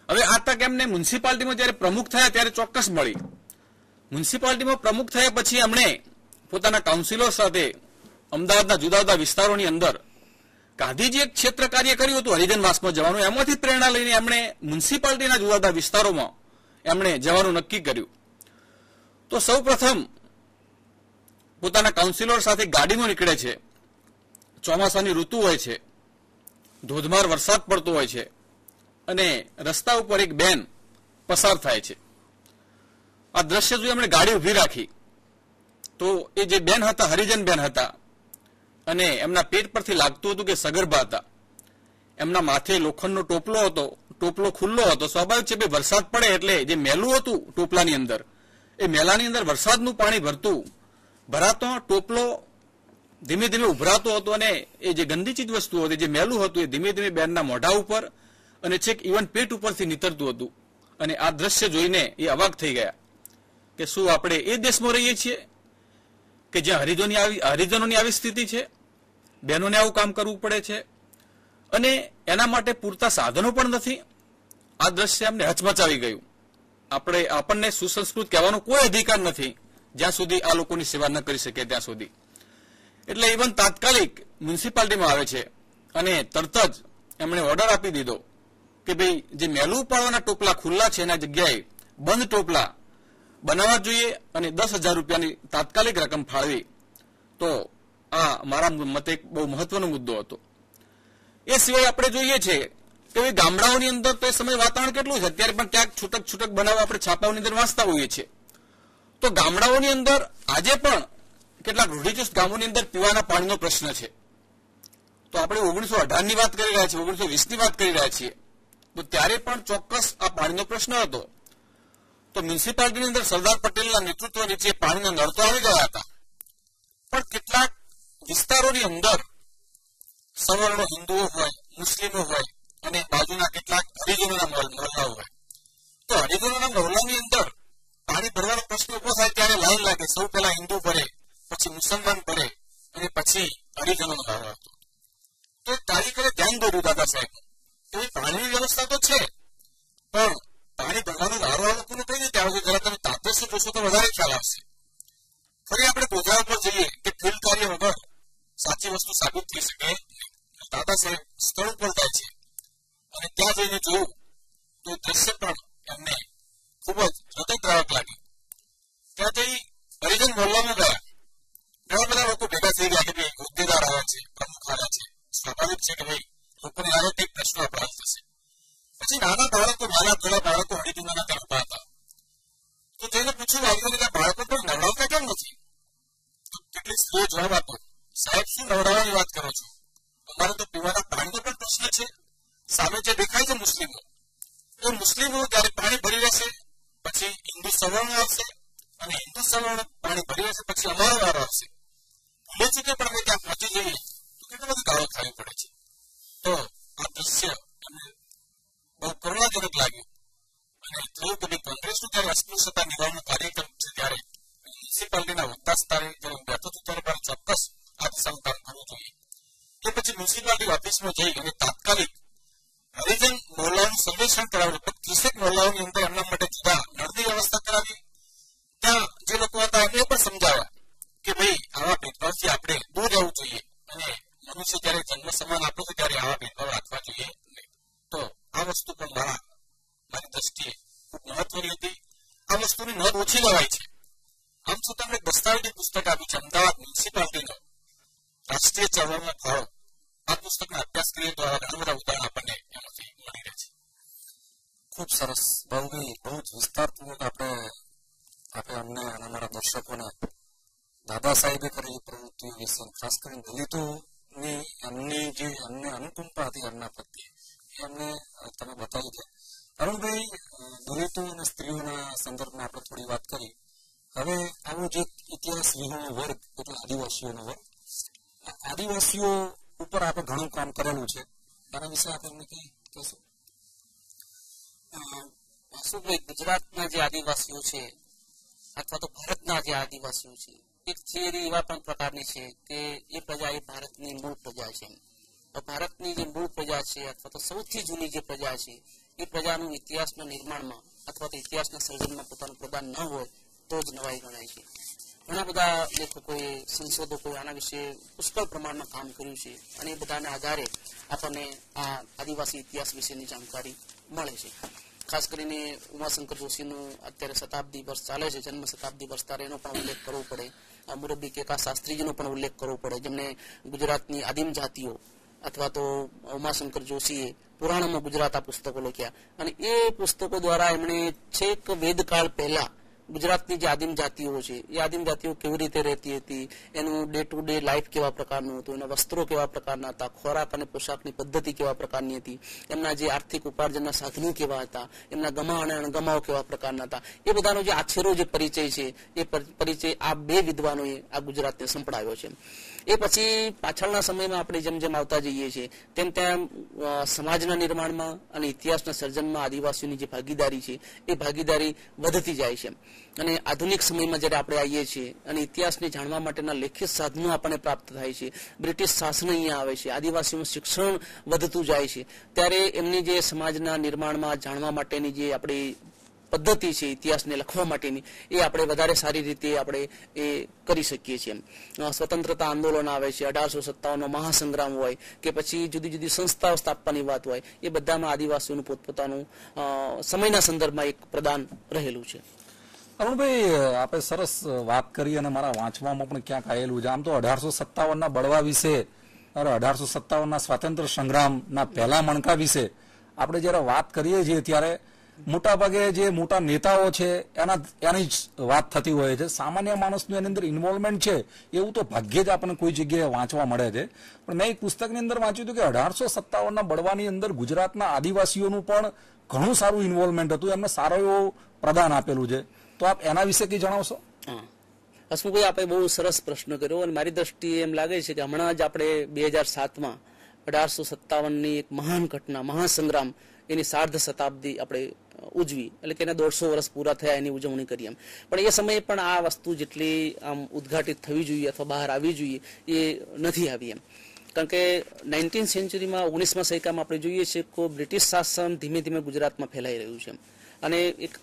હવે આ તક એમને મ્યુનિસિપાલિટીમાં જ્યારે પ્રમુખ થયા ત્યારે ચોક્કસ મળી. મ્યુનિસિપાલિટીમાં પ્રમુખ થયા પછી એમણે પોતાના કાઉન્સિલર સાથે અમદાવાદના જુદા જુદા વિસ્તારોની અંદર ગાંધીજી એક ક્ષેત્ર કાર્ય કર્યું હતું હરિજન વાસમાં જવાનું. એમાંથી પ્રેરણા લઈને એમણે મ્યુનિસિપાલિટીના જુદા જુદા વિસ્તારોમાં એમણે જવાનું નક્કી કર્યું. તો સૌ પ્રથમ પોતાના કાઉન્સિલર સાથે ગાડીમાં નીકળે છે. ચોમાસાની ઋતુ હોય છે, ધોધમાર વરસાદ પડતો હોય છે અને રસ્તા ઉપર એક બેન પસાર થાય છે. આ દ્રશ્ય જોઈ એમણે ગાડી ઉભી રાખી. તો એ જે બેન હતા હરિજન બેન હતા અને એમના પેટ પરથી લાગતું હતું કે સગર્ભા હતા. એમના માથે લોખંડનો ટોપલો હતો, ટોપલો ખુલ્લો હતો. સ્વાભાવિક છે બે વરસાદ પડે એટલે જે મેલું હતું ટોપલાની અંદર એ મેલાની અંદર વરસાદનું પાણી ભરાતો ટોપલો ધીમે ધીમે ઉભરાતો હતો અને એ જે ગંદી ચીજ વસ્તુ હતી, જે મેલું હતું, એ ધીમે ધીમે બેનના મોઢા ઉપર અને છેક ઇવન પેટ ઉપરથી નીતરતું હતું. અને આ દ્રશ્ય જોઈને એ અવાક થઈ ગયા કે શું આપણે એ દેશમાં રહીએ છીએ કે જ્યાં હરિજનોની આવી સ્થિતિ છે, બહેનોને આવું કામ કરવું પડે છે અને એના માટે પૂરતા સાધનો પણ નથી. આ દ્રશ્ય અમને હચમચાવી ગયું. આપણને સુસંસ્કૃત કહેવાનો કોઈ અધિકાર નથી જ્યાં સુધી આ લોકોની સેવા ન કરી શકે ત્યાં સુધી. એટલે ઇવન તાત્કાલિક મ્યુનિસિપાલિટીમાં આવે છે અને તરત જ એમણે ઓર્ડર આપી દીધો કે ભાઈ જે મેલું પાડવાના ટોપલા ખુલ્લા છે એના જગ્યાએ બંધ ટોપલા બનાવવા જોઈએ અને 10,000 રૂપિયાની તાત્કાલિક રકમ ફાળવી. તો આ મારા મતે એક બહુ મહત્વનો મુદ્દો હતો. એ સિવાય આપણે જોઈએ છે કે ગામડાઓની અંદર તો એ સમય વાતાવરણ કેટલું છે, અત્યારે પણ ક્યાંક છૂટક બનાવવા આપણે છાપાઓની અંદર વાંચતા હોઈએ છીએ. તો ગામડાઓની અંદર આજે પણ કેટલાક રૂઢિચુસ્ત ગામોની અંદર પીવાના પાણીનો પ્રશ્ન છે. તો આપણે 1918 ની વાત કરી રહ્યા છીએ, 1920 ની વાત કરી રહ્યા છીએ. તો ત્યારે પણ ચોક્કસ આ પાણીનો પ્રશ્ન હતો. તો મ્યુનિસિપાલિટીની અંદર સરદાર પટેલના નેતૃત્વ નીચે પાણીના નળ તો આવી ગયા હતા, પણ કેટલાક વિસ્તારોની અંદર સવર્ણો હિન્દુઓ હોય, મુસ્લિમો હોય અને બાજુના કેટલાક હરિજનોના મહોલ્લાઓ હોય. તો હરિજનોના મહોલ્લાની અંદર પાણી ભરવાનો પ્રશ્ન ઉભો થાય ત્યારે લાઈન લાગે. સૌ પહેલા હિન્દુ ભરે, પછી મુસલમાન ભરે અને પછી હરિજનોનો વારો હતો. તો તારીખે ધ્યાન દોર્યું દાદા સાહેબ કે પાણીની વ્યવસ્થા તો છે, પણ પાણી ભરવાનો વારો આ લોકોને કઈ રીતે આવશે? જરા તમે તાપસ્ય જોશો તો વધારે ખ્યાલ આવશે. ફરી આપણે ગોધરા પર જઈએ કે ફિલ્ડ કાર્ય વગર સાચી વસ્તુ સાબિત થઈ શકે. દાદા સાહેબ સ્થળ ઉપર જાય છે અને ત્યાં જઈને જોયું તો દ્રશ્ય પણ એમને ખૂબ જ હૃદયદ્રાવક લાગ્યું. ત્યાં જઈ હરિજન મોહલ્લામાં ગયા. ઘણા બધા લોકો ભેગા થઈ ગયા કે ભાઈ હોદ્દેદાર આવ્યા છે, પ્રમુખ આવ્યા છે. સ્વાભાવિક છે કે ભાઈ લોકોને આવે કંઈક પ્રશ્નો આપણા થશે. પછી નાના બાળકો હરિજનોના ત્યાં ઉભા હતા. તો તેને પૂછ્યું વાલીઓને બાળકો પણ નવડાવતા કેમ નથી? કેટલીક સ્ત્રીઓ જવાબ આપ્યો, સાહેબ શું નવડાવવાની વાત કરો છો? અમારે તો પીવાના પાણીનો પણ પ્રશ્ન છે. સામે જે દેખાય છે મુસ્લિમો, એ મુસ્લિમો ત્યારે પાણી ભરી રહેશે, પછી હિન્દુ સવર્ણ આવશે અને હિન્દુ સવર્ણ પાણી ભરી રહેશે, પછી અમારો વારો આવશે. ભૂલે ચૂકે પણ અમે ત્યાં પહોંચી જઈએ તો કેટલી બધી ગાળો ખાવી પડે છે. તો આ દ્રશ્ય અમને બહુ કરુણાજનક લાગ્યું અને થયું કે કોંગ્રેસનું ત્યારે અસ્પૃશ્યતા નિવારણ કાર્યક્રમ છે ત્યારે મ્યુનિસિપાલિટીના હોદ્દા સ્તરે જ્યારે બેઠો છું ત્યારે મારે ચોક્કસ આ દિશાનું કામ કરવું જોઈએ. એ પછી મ્યુનિસિપાલિટી ઓફિસમાં જઈ અને તાત્કાલિક હરિજન મહોલ્લાનું સર્વેક્ષણ કરાવ્યું. 30 મહોલ્લાઓની અંદર એમના માટે જુદા નળની વ્યવસ્થા કરાવી. ત્યાં જે લોકો હતા એમને પણ સમજાવ્યા કે ભાઈ આવા ભેદભાવથી આપણે દૂર રહેવું જોઈએ અને મનુષ્ય જયારે જન્મ સમાન આપે છે ત્યારે આવા ભેદભાવ રાખવા જોઈએ નહીં. તો આ વસ્તુ પણ મારી દ્રષ્ટિએ ખૂબ મહત્વની હતી. આ વસ્તુની નોંધ ઓછી લેવાય છે. આમ છતાં મેં દસ્તાવેજી પુસ્તક આપ્યું છે અમદાવાદ મ્યુનિસિપાલિટીનો રાષ્ટ્રીય ચળવળનો ફાળો. આ પુસ્તકના અભ્યાસ કરીએ તો આવા ઘણા બધા ઉદાહરણ આપણને એમાંથી મળી રહે છે. ખૂબ સરસ ભાવભાઈ, બહુ જ વિસ્તારપૂર્વક આપણે અમને અને અમારા દર્શકોને દાદા સાહેબે કરેલી પ્રવૃત્તિઓ વિશે, ખાસ કરીને દલિતોની એમને અનુકંપા હતી એમના પ્રત્યે, એ અમને તમે બતાવી છે. અરુણભાઈ, દલિતો અને સ્ત્રીઓના સંદર્ભમાં આપણે થોડી વાત કરી. હવે આવો જે ઇતિહાસ વિહોણો વર્ગ એટલે આદિવાસીઓનો વર્ગ, આદિવાસીઓ ઉપર આપણે ઘણું કામ કરેલું છે, એના વિશે આપણે એમને કઈ કહેશું? વાસુભાઈ, ગુજરાતના જે આદિવાસીઓ છે અથવા તો ભારતના જે આદિવાસીઓ છે, એક થિયરી એવા પણ પ્રકારની છે કે એ પ્રજા એ ભારતની મૂળ પ્રજા છે. ભારતની જે મૂળ પ્રજા છે અથવા તો સૌથી જૂની જે પ્રજા છે એ પ્રજાનું ઇતિહાસના નિર્માણમાં અથવા તો ઇતિહાસના સર્જનમાં પોતાનું પ્રદાન ન હોય તો જ નવાઈ ગણાય છે. ઘણા બધા લેખકોએ, સંશોધકોએ આના વિશે પુષ્કળ પ્રમાણમાં કામ કર્યું છે અને એ બધાના આધારે આપણને આ આદિવાસી ઇતિહાસ વિશેની જાણકારી મળે છે. ખાસ કરીને ઉમાશંકર જોશીનું અત્યારે શતાબ્દી વર્ષ ચાલે છે, જન્મ શતાબ્દી વર્ષ, ત્યારે એનો પણ ઉલ્લેખ કરવો પડે. મુરબ્બી કેકા શાસ્ત્રીજીનો પણ ઉલ્લેખ કરવો પડે, જેમને ગુજરાતની આદિમ જાતિઓ અથવા તો ઉમાશંકર જોશીએ પુરાણમાં ગુજરાત આ પુસ્તકો લખ્યા અને એ પુસ્તકો દ્વારા એમણે છેક વેદકાળ પહેલા ગુજરાતની જે આદિમ જાતિઓ છે એ આદિમ જાતિઓ કેવી રીતે રહેતી હતી, એનું ડે ટુ ડે લાઈફ કેવા પ્રકારનું હતું, એના વસ્ત્રો કેવા પ્રકારના હતા, ખોરાક અને પોશાકની પદ્ધતિ કેવા પ્રકારની હતી, એમના જે આર્થિક ઉપાર્જનના સાધનો કેવા હતા, એમના ગમા અને અણગમાઓ કેવા પ્રકારના હતા, એ બધાનો જે આછેરો જે પરિચય છે એ પરિચય આ બે વિદ્વાનોએ આ ગુજરાતને સંપડાવ્યો છે. એ પછી પાછળના સમયમાં આપણે જેમ જેમ આવતા જઈએ છીએ તેમ તેમ સમાજના નિર્માણમાં અને ઇતિહાસના સર્જનમાં આદિવાસીઓની જે ભાગીદારી છે એ ભાગીદારી વધતી જાય છે. અને આધુનિક સમયમાં જ્યારે આપણે આવીએ છીએ અને ઇતિહાસને જાણવા માટેના લેખિત સાધનો આપણને પ્રાપ્ત થાય છે, બ્રિટિશ શાસન અહીંયા આવે છે, આદિવાસીઓનું શિક્ષણ વધતું જાય છે, ત્યારે એમની જે સમાજના નિર્માણમાં જાણવા માટેની જે આપણી પદ્ધતિ છે ઇતિહાસને લખવા માટેની એ આપણે વધારે સારી રીતે આપણે એ કરી શકીએ છીએ. સ્વતંત્રતા આંદોલન આવે છે, 1857નો મહાસંગ્રામ હોય કે પછી જુદી જુદી સંસ્થાઓ સ્થાપવાની વાત હોય, એ બધામાં આદિવાસીઓનું પોતપોતાનું સમયના સંદર્ભમાં એક પ્રદાન રહેલું છે. અરુણભાઈ, આપણે સરસ વાત કરી અને મારા વાંચવામાં પણ ક્યાંક આવેલું છે. આમ તો 1857ના બળવા વિશે, 1857ના સ્વાતંત્ર્ય સંગ્રામના પહેલા મણકા વિશે આપણે જયારે વાત કરીએ છીએ ત્યારે મોટાભાગે જે મોટા નેતાઓ છે એની જ વાત થતી હોય છે. સામાન્ય માણસનું એની અંદર ઇન્વોલ્વમેન્ટ છે એવું તો ભાગ્યે જ આપણને કોઈ જગ્યાએ વાંચવા મળે છે. પણ મેં એક પુસ્તકની અંદર વાંચ્યું હતું કે 1857ના બળવાની અંદર ગુજરાતના આદિવાસીઓનું પણ ઘણું સારું ઇન્વોલ્વમેન્ટ હતું, એમને સારો એવું પ્રદાન આપેલું છે. તો આપ એના વિશે કંઈ જણાવશો? હસમુખભાઈ, આપણે બહુ સરસ પ્રશ્ન કર્યો અને મારી દ્રષ્ટિએ એમ લાગે છે કે હમણાં જ આપણે 2007માં 1857ની એક મહાન ઘટના, મહાસંગ્રામ, એની સાર્ધ શતાબ્દી આપણે ઉજવી, એટલે કે એના 150 વર્ષ પૂરા થયા એની ઉજવણી કરી એમ. પણ એ સમયે પણ આ વસ્તુ જેટલી આમ ઉદ્ઘાટિત થવી જોઈએ અથવા બહાર આવવી જોઈએ એ નથી આવી એમ. કારણ કે 19th સેન્ચુરીમાં 19મા સૈકામાં આપણે જોઈએ છીએ કે બ્રિટિશ શાસન ધીમે ધીમે ગુજરાતમાં ફેલાઈ રહ્યું છે. અને એક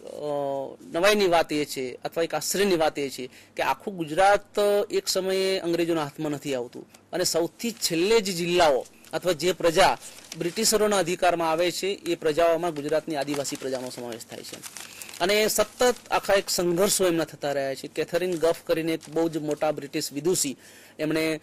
નવાઈની વાત એ છે અથવા એક આશ્ચર્યની વાત એ છે કે આખું ગુજરાત એક સમયે અંગ્રેજોના હાથમાં નથી આવતું અને સૌથી છેલ્લે જે જિલ્લાઓ અથવા જે પ્રજા બ્રિટિશરોના અધિકારમાં આવે છે એ પ્રજાઓમાં ગુજરાતની આદિવાસી પ્રજાનો સમાવેશ થાય છે. અને સતત આખા એક સંઘર્ષો એમના થતા રહ્યા છે. કેથરીન ગફ કરીને એક બહુ જ મોટા બ્રિટિશ વિદુષી, એમણે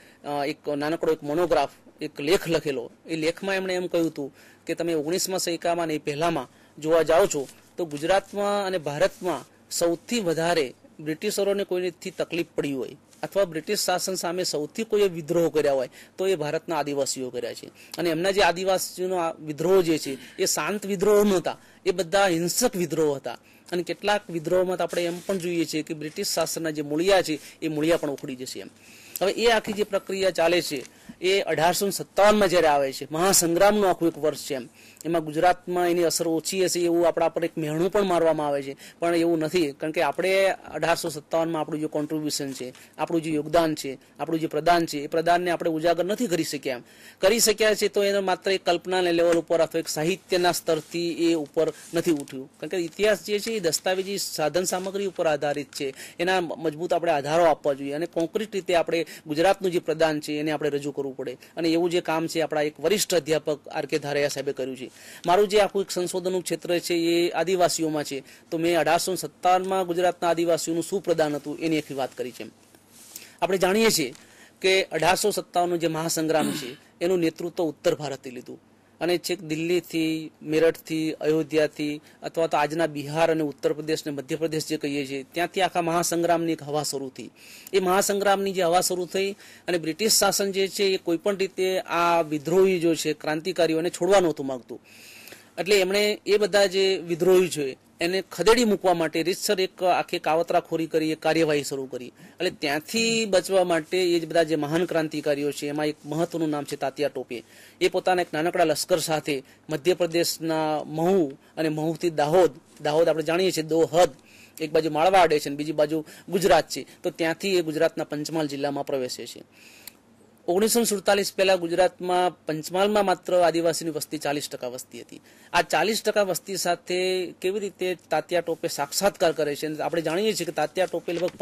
એક નાનકડો એક મોનોગ્રાફ, એક લેખ લખેલો. એ લેખમાં એમણે એમ કહ્યું હતું કે તમે 19મા સૈકામાં ને પહેલામાં જોવા જાઓ છો તો ગુજરાતમાં અને ભારતમાં સૌથી વધારે બ્રિટિશરોને કોઈથી તકલીફ પડી હોય અથવા બ્રિટિશ શાસન સામે સૌથી કોઈ વિદ્રોહ કર્યા હોય તો એ ભારતના આદિવાસીઓ કર્યા છે. અને એમના જે આદિવાસીઓનો વિદ્રોહ જે છે એ શાંત વિદ્રોહ નહોતા, એ બધા હિંસક વિદ્રોહ હતા. અને કેટલાક વિદ્રોહમાં તો આપણે એમ પણ જોઈએ છીએ કે બ્રિટિશ શાસનના જે મૂળિયા છે એ મૂળિયા પણ ઉખડી જશે એમ. હવે એ આખી જે પ્રક્રિયા ચાલે છે એ 1857માં જ્યારે આવે છે, મહાસંગ્રામનું આખું એક વર્ષ છે એમ. એમાં ગુજરાતમાં એની અસર ઓછી હશે એવું આપણા પર એક મહેણું પણ મારવામાં આવે છે, પણ એવું નથી. કારણ કે આપણે 1857માં આપણું જે કોન્ટ્રીબ્યુશન છે, આપણું જે યોગદાન છે, આપણું જે પ્રદાન છે, એ પ્રદાનને આપણે ઉજાગર નથી કરી શક્યા એમ. કરી શક્યા છે તો એને માત્ર એક કલ્પનાના લેવલ ઉપર અથવા એક સાહિત્યના સ્તરથી એ ઉપર નથી ઉઠ્યું. કારણ કે ઇતિહાસ જે છે એ દસ્તાવેજી સાધન સામગ્રી ઉપર આધારિત છે, એના મજબૂત આપણે આધારો આપવા જોઈએ અને કોન્ક્રીટ રીતે આપણે ગુજરાતનું જે પ્રદાન છે એને આપણે રજૂ કરવું પડે. અને એવું જે કામ છે આપણા એક વરિષ્ઠ અધ્યાપક R.K. ધારૈયા સાહેબે કર્યું છે. મારું જે આખું એક સંશોધનનું ક્ષેત્ર છે એ આદિવાસીઓમાં છે, તો મેં 1857માં ગુજરાતના આદિવાસીઓનું શું પ્રદાન હતું એની એક વાત કરી છે. આપણે જાણીએ છીએ કે 1857નો જે મહાસંગ્રામ છે એનું નેતૃત્વ ઉત્તર ભારતે લીધું અને છેક દિલ્હીથી, મેરઠથી, અયોધ્યાથી અથવા તો આજના બિહાર અને ઉત્તર પ્રદેશ ને મધ્યપ્રદેશ જે કહીએ છીએ ત્યાંથી આખા મહાસંગ્રામની એક હવા શરૂ થઈ. એ મહાસંગ્રામની જે હવા શરૂ થઈ અને બ્રિટિશ શાસન જે છે એ કોઈ પણ રીતે આ વિદ્રોહી જો છે ક્રાંતિકારીઓને છોડવા નહોતું માંગતું. એટલે એમણે એ બધા જે વિદ્રોહી છે એને ખદેડી મૂકવા માટે રીતસર એક આખી કાવતરાખોરી કરી, એક કાર્યવાહી શરૂ કરી. એટલે ત્યાંથી બચવા માટે એ જ બધા જે મહાન ક્રાંતિકારીઓ છે એમાં એક મહત્વનું નામ છે તાત્યા ટોપે. એ પોતાના એક નાનકડા લશ્કર સાથે મધ્યપ્રદેશના મહુ અને મહુથી દાહોદ આપણે જાણીએ છીએ 2 હદ, એક બાજુ માળવા અડે છે અને બીજી બાજુ ગુજરાત છે, તો ત્યાંથી એ ગુજરાતના પંચમહાલ જિલ્લામાં પ્રવેશે છે. 1947 પહેલા ગુજરાતમાં પંચમહાલમાં માત્ર આદિવાસીની વસ્તી 40% વસ્તી હતી. આ 40% વસ્તી સાથે કેવી રીતે તાત્યા ટોપે સાક્ષાત્કાર કરે છે? આપણે જાણીએ છીએ કે તાત્યા ટોપે લગભગ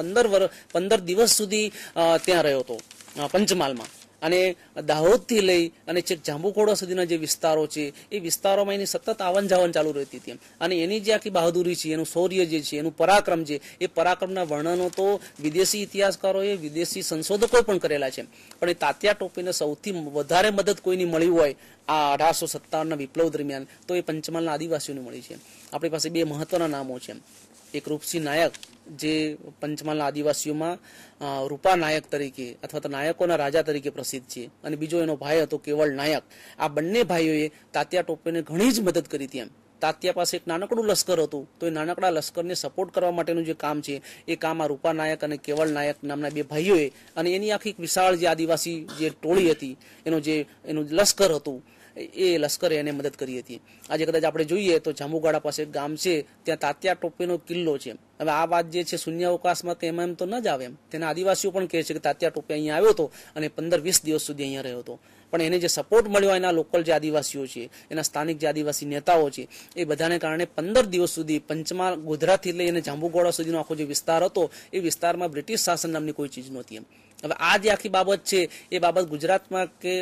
15 દિવસ સુધી ત્યાં રહ્યો હતો પંચમહાલમાં. અને દાહોદથી લઈ અને છેક જાંબુઘોડા સુધીના જે વિસ્તારો છે એ વિસ્તારોમાં એની સતત આવન જાવન ચાલુ રહેતી હતી. અને એની જે આખી બહાદુરી છે, એનું શૌર્ય જે છે, એનું પરાક્રમ છે, એ પરાક્રમના વર્ણનો તો વિદેશી ઇતિહાસકારોએ, વિદેશી સંશોધકોએ પણ કરેલા છે. પણ એ તાત્યા ટોપેને સૌથી વધારે મદદ કોઈની મળી હોય આ 1857ના વિપ્લવ દરમિયાન તો એ પંચમહાલના આદિવાસીઓને મળી છે. આપણી પાસે 2 મહત્વના નામો છે. એક રૂપસિંહ નાયક જે પંચમહાલના આદિવાસીઓમાં રૂપા નાયક તરીકે અથવા તો નાયકોના રાજા તરીકે પ્રસિદ્ધ છે, અને બીજો એનો ભાઈ હતો કેવળ નાયક. આ બંને ભાઈઓએ તાત્યા ટોપેને ઘણી જ મદદ કરી હતી. એમ તાત્યા પાસે એક નાનકડું લશ્કર હતું, તો એ નાનકડા લશ્કરને સપોર્ટ કરવા માટેનું જે કામ છે એ કામ આ રૂપા નાયક અને કેવળ નાયક નામના બે ભાઈઓએ, અને એની આખી વિશાળ જે આદિવાસી જે ટોળી હતી, એનું લશ્કર હતું, એ લશ્કરે એને મદદ કરી હતી. આજે કદાચ આપણે જોઈએ તો જાંબુગાડા પાસે એક ગામ છે, ત્યાં તાત્યા ટોપેનો કિલ્લો છે. હવે આ વાત જે છે શૂન્યાવકાશમાં તો એમ તો ન જ આવે. એમ તેના આદિવાસીઓ પણ કહે છે કે તાત્યા ટોપે અહીંયા આવ્યો હતો અને 15-20 દિવસ સુધી અહીંયા રહ્યો હતો, પણ એને જે સપોર્ટ મળ્યો એના લોકલ જે આદિવાસીઓ છે, એના સ્થાનિક જે આદિવાસી નેતાઓ છે, એ બધાને કારણે 15 દિવસ સુધી પંચમહાલ ગોધરાથી લઈને જાંબુગોડા સુધીનો આખો જે વિસ્તાર હતો એ વિસ્તારમાં બ્રિટિશ શાસન નામની કોઈ ચીજ નહોતી. એમ હવે આ જે આખી બાબત છે એ બાબત ગુજરાતમાં કે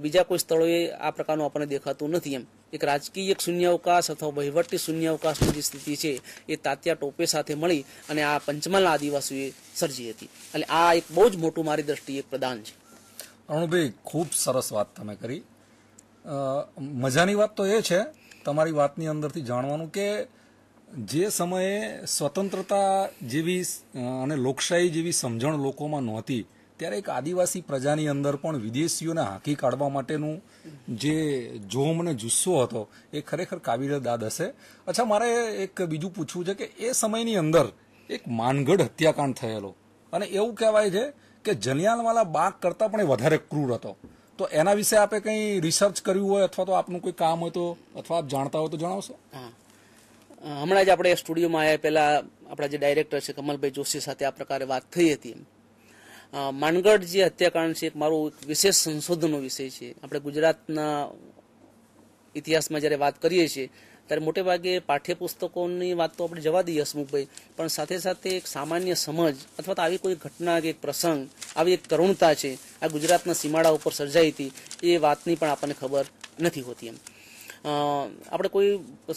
બીજા કોઈ સ્થળોએ આ પ્રકારનું આપણને દેખાતું નથી. એમ એક રાજકીય શૂન્યાવકાશ અથવા વહીવટી શૂન્યાવકાશની જે સ્થિતિ છે એ તાત્યા ટોપે સાથે મળી અને આ પંચમહાલના આદિવાસીઓએ સર્જી હતી. એટલે આ એક બહુ જ મોટું મારી દ્રષ્ટિએ એક પ્રદાન છે. અરુણભાઈ, ખૂબ સરસ વાત તમે કરી. મજાની વાત તો એ છે તમારી વાતની અંદરથી જાણવાનું કે જે સમયે સ્વતંત્રતા જેવી અને લોકશાહી જેવી સમજણ લોકોમાં નહોતી, ત્યારે એક આદિવાસી પ્રજાની અંદર પણ વિદેશીઓને હાંકી કાઢવા માટેનું જે જોમ અને જુસ્સો હતો એ ખરેખર કાબિલે દાદ હશે. અચ્છા, મારે એક બીજું પૂછવું છે કે એ સમયની અંદર એક માનગઢ હત્યાકાંડ થયેલો, અને એવું કહેવાય છે કે જલિયાંવાલા બાગ કરતાં પણ એ વધારે ક્રૂર હતો. તો એના વિશે આપે કંઈ રિસર્ચ કર્યું હોય અથવા તો આપનું કોઈ કામ હોય તો અથવા આપ જાણતા હોય તો જણાવશો. હમણાં જ આપણે સ્ટુડિયોમાં આવ્યા પહેલા આપણા જે ડાયરેક્ટર છે કમલભાઈ જોશી સાથે આ પ્રકારે વાત થઈ હતી. માનગઢ જે હત્યાકાંડ છે એક મારું વિશેષ સંશોધનનો વિષય છે. આપણે ગુજરાતના ઇતિહાસમાં જ્યારે વાત કરીએ છીએ ત્યારે મોટે ભાગે પાઠ્યપુસ્તકોની વાત તો આપણે જવા દઈએ હસમુખભાઈ, પણ સાથે સાથે એક સામાન્ય સમજ અથવા તો આવી કોઈ ઘટના કે એક પ્રસંગ, આવી એક કરુણતા છે આ ગુજરાતના સીમાડા ઉપર સર્જાઈ હતી એ વાતની પણ આપણને ખબર નથી હોતી. એમ આપણે કોઈ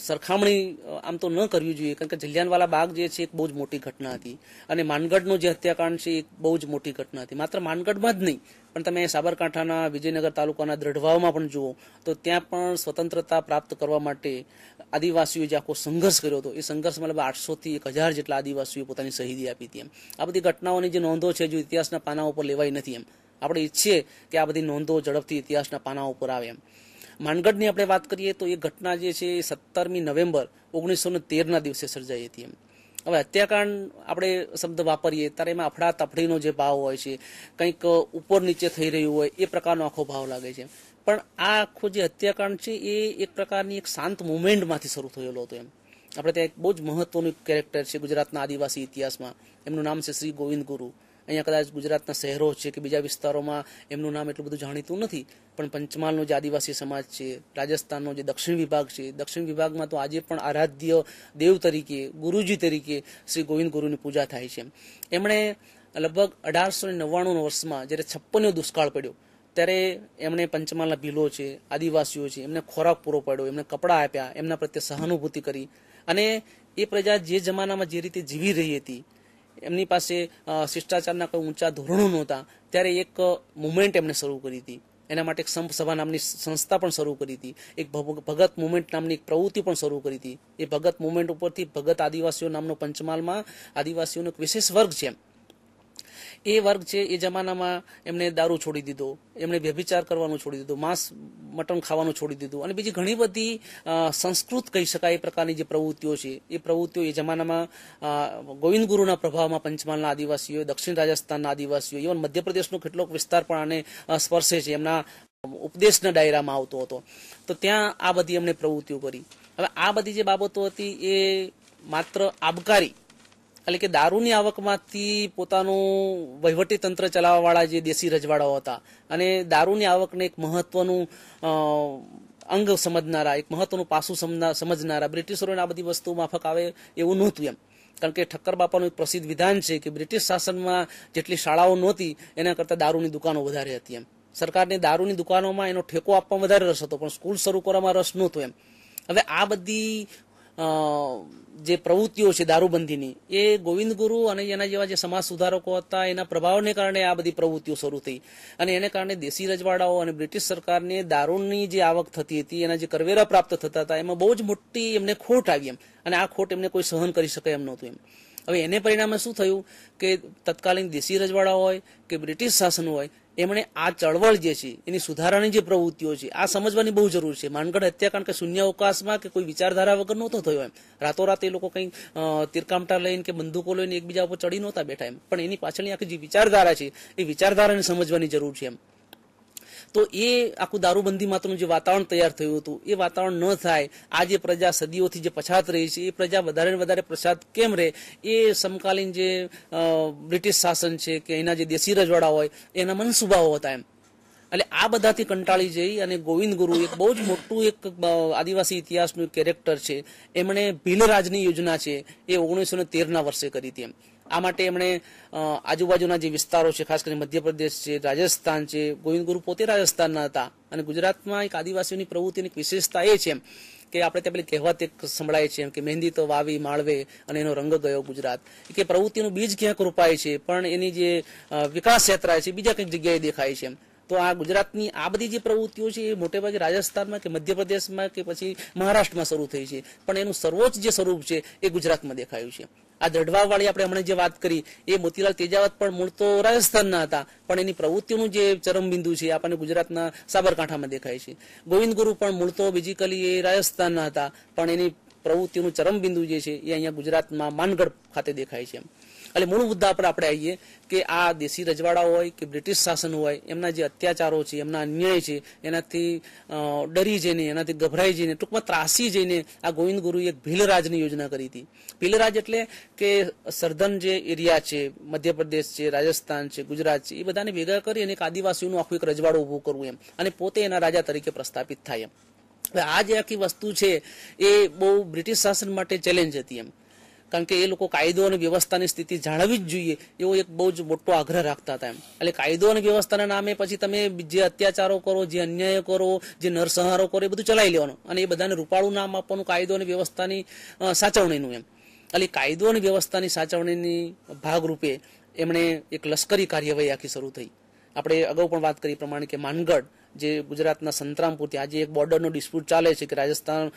સરખામણી આમ તો ન કરવી જોઈએ, કારણ કે જલિયાંવાલા બાગ જે છે એક બહુ જ મોટી ઘટના હતી, અને માનગઢનો જે હત્યાકાંડ છે એક બહુ જ મોટી ઘટના હતી. માત્ર માનગઢમાં જ નહીં, પણ તમે સાબરકાંઠાના વિજયનગર તાલુકાના દ્રઢવાવમાં પણ જુઓ તો ત્યાં પણ સ્વતંત્રતા પ્રાપ્ત કરવા માટે આદિવાસીઓએ જે આખો સંઘર્ષ કર્યો હતો, એ સંઘર્ષમાં લગભગ 800 થી 1000 જેટલા આદિવાસીઓએ પોતાની શહીદી આપી હતી. એમ આ બધી ઘટનાઓની જે નોંધો છે જો ઇતિહાસના પાના ઉપર લેવાઈ નથી. એમ આપણે ઈચ્છીએ કે આ બધી નોંધો ઝડપથી ઇતિહાસના પાના ઉપર આવે. એમ માનગઢની આપણે વાત કરીએ તો એ ઘટના જે છે એ 17મી નવેમ્બર 1913ના દિવસે સર્જાઈ હતી. એમ હવે હત્યાકાંડ આપણે શબ્દ વાપરીએ ત્યારે એમાં અફડાતફડીનો જે ભાવ હોય છે, કંઈક ઉપર નીચે થઈ રહ્યું હોય એ પ્રકારનો આખો ભાવ લાગે છે. પણ આ આખો જે હત્યાકાંડ છે એ એક પ્રકારની એક શાંત મુવમેન્ટમાંથી શરૂ થયેલો હતો. એમ આપણે ત્યાં એક બહુ જ મહત્વનું કેરેક્ટર છે ગુજરાતના આદિવાસી ઇતિહાસમાં, એમનું નામ છે શ્રી ગોવિંદ ગુરુ. અહીંયા કદાચ ગુજરાતના શહેરો છે કે બીજા વિસ્તારોમાં એમનું નામ એટલું બધું જાણીતું નથી, પણ પંચમહાલનો જે આદિવાસી સમાજ છે, રાજસ્થાનનો જે દક્ષિણ વિભાગ છે, દક્ષિણ વિભાગમાં તો આજે પણ આરાધ્ય દેવ તરીકે, ગુરુજી તરીકે શ્રી ગોવિંદ ગુરુની પૂજા થાય છે. એમણે લગભગ 1899 વર્ષમાં જ્યારે 56નો દુષ્કાળ પડ્યો ત્યારે એમણે પંચમહાલના ભીલો છે, આદિવાસીઓ છે, એમને ખોરાક પૂરો પાડ્યો, એમને કપડાં આપ્યા, એમના પ્રત્યે સહાનુભૂતિ કરી, અને એ પ્રજા જે જમાનામાં જે રીતે જીવી રહી હતી, એમની પાસે શિષ્ટાચારના કોઈ ઊંચા ધોરણો નહોતા, ત્યારે એક મુવમેન્ટ એમણે શરૂ કરી હતી. એના માટે એક સંપ સભા નામની સંસ્થા પણ શરૂ કરી હતી, એક ભગત મુવમેન્ટ નામની એક પ્રવૃત્તિ પણ શરૂ કરી હતી. એ ભગત મુવમેન્ટ ઉપરથી ભગત આદિવાસીઓ નામનો પંચમહાલમાં આદિવાસીઓનો એક વિશેષ વર્ગ છે. એ વર્ગ છે એ જમાનામાં એમણે દારૂ છોડી દીધો, એમણે વ્યભિચાર કરવાનું છોડી દીધું, માંસ મટન ખાવાનું છોડી દીધું, અને બીજી ઘણી બધી સંસ્કૃત કહી શકાય એ પ્રકારની જે પ્રવૃત્તિઓ છે એ પ્રવૃત્તિઓ એ જમાનામાં ગોવિંદ ગુરુના પ્રભાવમાં પંચમહાલના આદિવાસીઓ, દક્ષિણ રાજસ્થાનના આદિવાસીઓ, ઇવન મધ્યપ્રદેશનો કેટલોક વિસ્તાર પણ આને સ્પર્શે છે, એમના ઉપદેશના દાયરામાં આવતો હતો. તો ત્યાં આ બધી એમણે પ્રવૃત્તિઓ કરી. હવે આ બધી જે બાબતો હતી એ માત્ર આબકારી એટલે કે દારૂની આવકમાંથી પોતાનું વહીવટી તંત્ર ચલાવવાવાળા જે દેશી રજવાડાઓ હતા અને દારૂની આવકને એક મહત્વનું અંગ સમજનારા, એક મહત્વનું પાસું સમજનારા બ્રિટિશરોને આ બધી વસ્તુ માફક આવે એવું નહોતું. એમ કારણ કે ઠક્કર બાપાનું એક પ્રસિદ્ધ વિધાન છે કે બ્રિટિશ શાસનમાં જેટલી શાળાઓ નહોતી એના કરતાં દારૂની દુકાનો વધારે હતી. એમ સરકારને દારૂની દુકાનોમાં એનો ઠેકો આપવામાં વધારે રસ હતો, પણ સ્કૂલ શરૂ કરવામાં રસ નહોતો. એમ હવે આ બધી જે પ્રવૃત્તિઓ છે દારૂબંધીની, એ ગોવિંદ ગુરુ અને એના જેવા જે સમાજ સુધારકો હતા એના પ્રભાવને કારણે આ બધી પ્રવૃત્તિઓ શરૂ થઈ અને એને કારણે દેશી રજવાડાઓ અને બ્રિટિશ સરકારને દારૂની જે આવક થતી હતી, એના જે કરવેરા પ્રાપ્ત થતા હતા, એમાં બહુ જ મોટી એમને ખોટ આવી એમ, અને આ ખોટ એમને કોઈ સહન કરી શકે એમ નહોતું એમ. હવે એને પરિણામે શું થયું કે તત્કાલીન દેશી રજવાડા હોય કે બ્રિટિશ શાસન હોય, એમણે આ ચળવળ જે છે એની સુધારાની જે પ્રવૃત્તિઓ છે આ સમજવાની બહુ જરૂર છે. માનગઢ હત્યાકાંડ કે શૂન્ય અવકાશમાં કે કોઈ વિચારધારા વગર નહોતો થયો એમ. રાતોરાત એ લોકો કંઈ તીરકામટા લઈને કે બંદૂકો લઈને એકબીજા ઉપર ચડી નહોતા બેઠા એમ, પણ એની પાછળની આખી જે વિચારધારા છે એ વિચારધારાને સમજવાની જરૂર છે એમ. તો એ આખું દારૂબંધી માટેનું જે વાતાવરણ તૈયાર થયું હતું એ વાતાવરણ ન થાય, આ જે પ્રજા સદીઓથી જે પછાત રહી છે એ પ્રજા વધારે ને વધારે પછાત કેમ રહે, એ સમકાલીન જે બ્રિટિશ શાસન છે કે એના જે દેશી રજવાડા હોય એના મનસુબાઓ હતા એમ. એટલે આ બધાથી કંટાળી જઈ અને ગોવિંદ ગુરુ એક બહુ જ મોટું એક આદિવાસી ઇતિહાસનું કેરેક્ટર છે, એમણે ભીલરાજની યોજના છે એ 1913ના વર્ષે કરી હતી એમ. આ માટે એમણે આજુબાજુના જે વિસ્તારો છે, ખાસ કરીને મધ્યપ્રદેશ છે, રાજસ્થાન છે, ગોવિંદ ગુરુ પોતે રાજસ્થાનના હતા, અને ગુજરાતમાં એક આદિવાસીઓની પ્રવૃત્તિની એક વિશેષતા એ છે એમ કે આપણે ત્યાં પેલી કહેવત એક સંભળાય છે એમ કે મહેંદી તો વાવી માળવે અને એનો રંગ ગયો ગુજરાત, કે પ્રવૃત્તિનું બીજ ક્યાંક રોપાય છે પણ એની જે વિકાસ યાત્રા છે બીજા કંઈક જગ્યાએ દેખાય છે એમ. તો આ ગુજરાતની આ બધી જે પ્રવૃત્તિઓ છે એ મોટેભાગે રાજસ્થાનમાં કે મધ્યપ્રદેશમાં કે પછી મહારાષ્ટ્રમાં શરૂ થઈ છે, પણ એનું સર્વોચ્ચ જે સ્વરૂપ છે એ ગુજરાતમાં દેખાયું છે. આ દઢવા વાળી આપણે હમણાં જે વાત કરી એ મોતીલાલ તેજાવત પણ મૂળ તો રાજસ્થાનના હતા, પણ એની પ્રવૃત્તિનું જે ચરમબિંદુ છે આપણને ગુજરાતના સાબરકાંઠામાં દેખાય છે. ગોવિંદ ગુરુ પણ મૂળ તો બેઝિકલી એ રાજસ્થાનના હતા, પણ એની પ્રવૃત્તિનું ચરમબિંદુ જે છે એ અહીંયા ગુજરાતમાં માનગઢ ખાતે દેખાય છે. એટલે મૂળ મુદ્દા પર આપણે આવીએ કે આ દેશી રજવાડા હોય કે બ્રિટિશ શાસન હોય, એમના જે અત્યાચારો છે, એમના અન્યાય છે, એનાથી ડરી જઈને, એનાથી ગભરાઈ જઈને, ટૂંકમાં ત્રાસી જઈને આ ગોવિંદ ગુરુએ એક ભીલરાજની યોજના કરી હતી. ભીલરાજ એટલે કે સર્ધન જે એરિયા છે, મધ્યપ્રદેશ છે, રાજસ્થાન છે, ગુજરાત છે, એ બધાને ભેગા કરી અને એક આદિવાસીઓનું આખું એક રજવાડું ઊભું કરવું એમ, અને પોતે એના રાજા તરીકે પ્રસ્થાપિત થાય એમ. હવે આ જે આખી વસ્તુ છે એ બહુ બ્રિટિશ શાસન માટે ચેલેન્જ હતી એમ, કારણ કે એ લોકો કાયદો અને વ્યવસ્થાની સ્થિતિ જાળવવી જ જોઈએ એવો એક બહુ જ મોટો આગ્રહ રાખતા હતા એમ. એટલે કાયદો અને વ્યવસ્થાના નામે પછી તમે જે અત્યાચારો કરો, જે અન્યાય કરો, જે નરસંહારો કરો, એ બધું ચલાવી લેવાનું અને એ બધાને રૂપાળું નામ આપવાનું કાયદો અને વ્યવસ્થાની સાચવણીનું એમ. એટલે કાયદો અને વ્યવસ્થાની સાચવણીની ભાગરૂપે એમણે એક લશ્કરી કાર્યવાહી આખી શરૂ થઈ. આપણે અગાઉ પણ વાત કરી પ્રમાણે કે માનગઢ જે ગુજરાતના સંતરામપુરથી આજે એક બોર્ડરનો ડિસ્પ્યુટ ચાલે છે કે રાજસ્થાન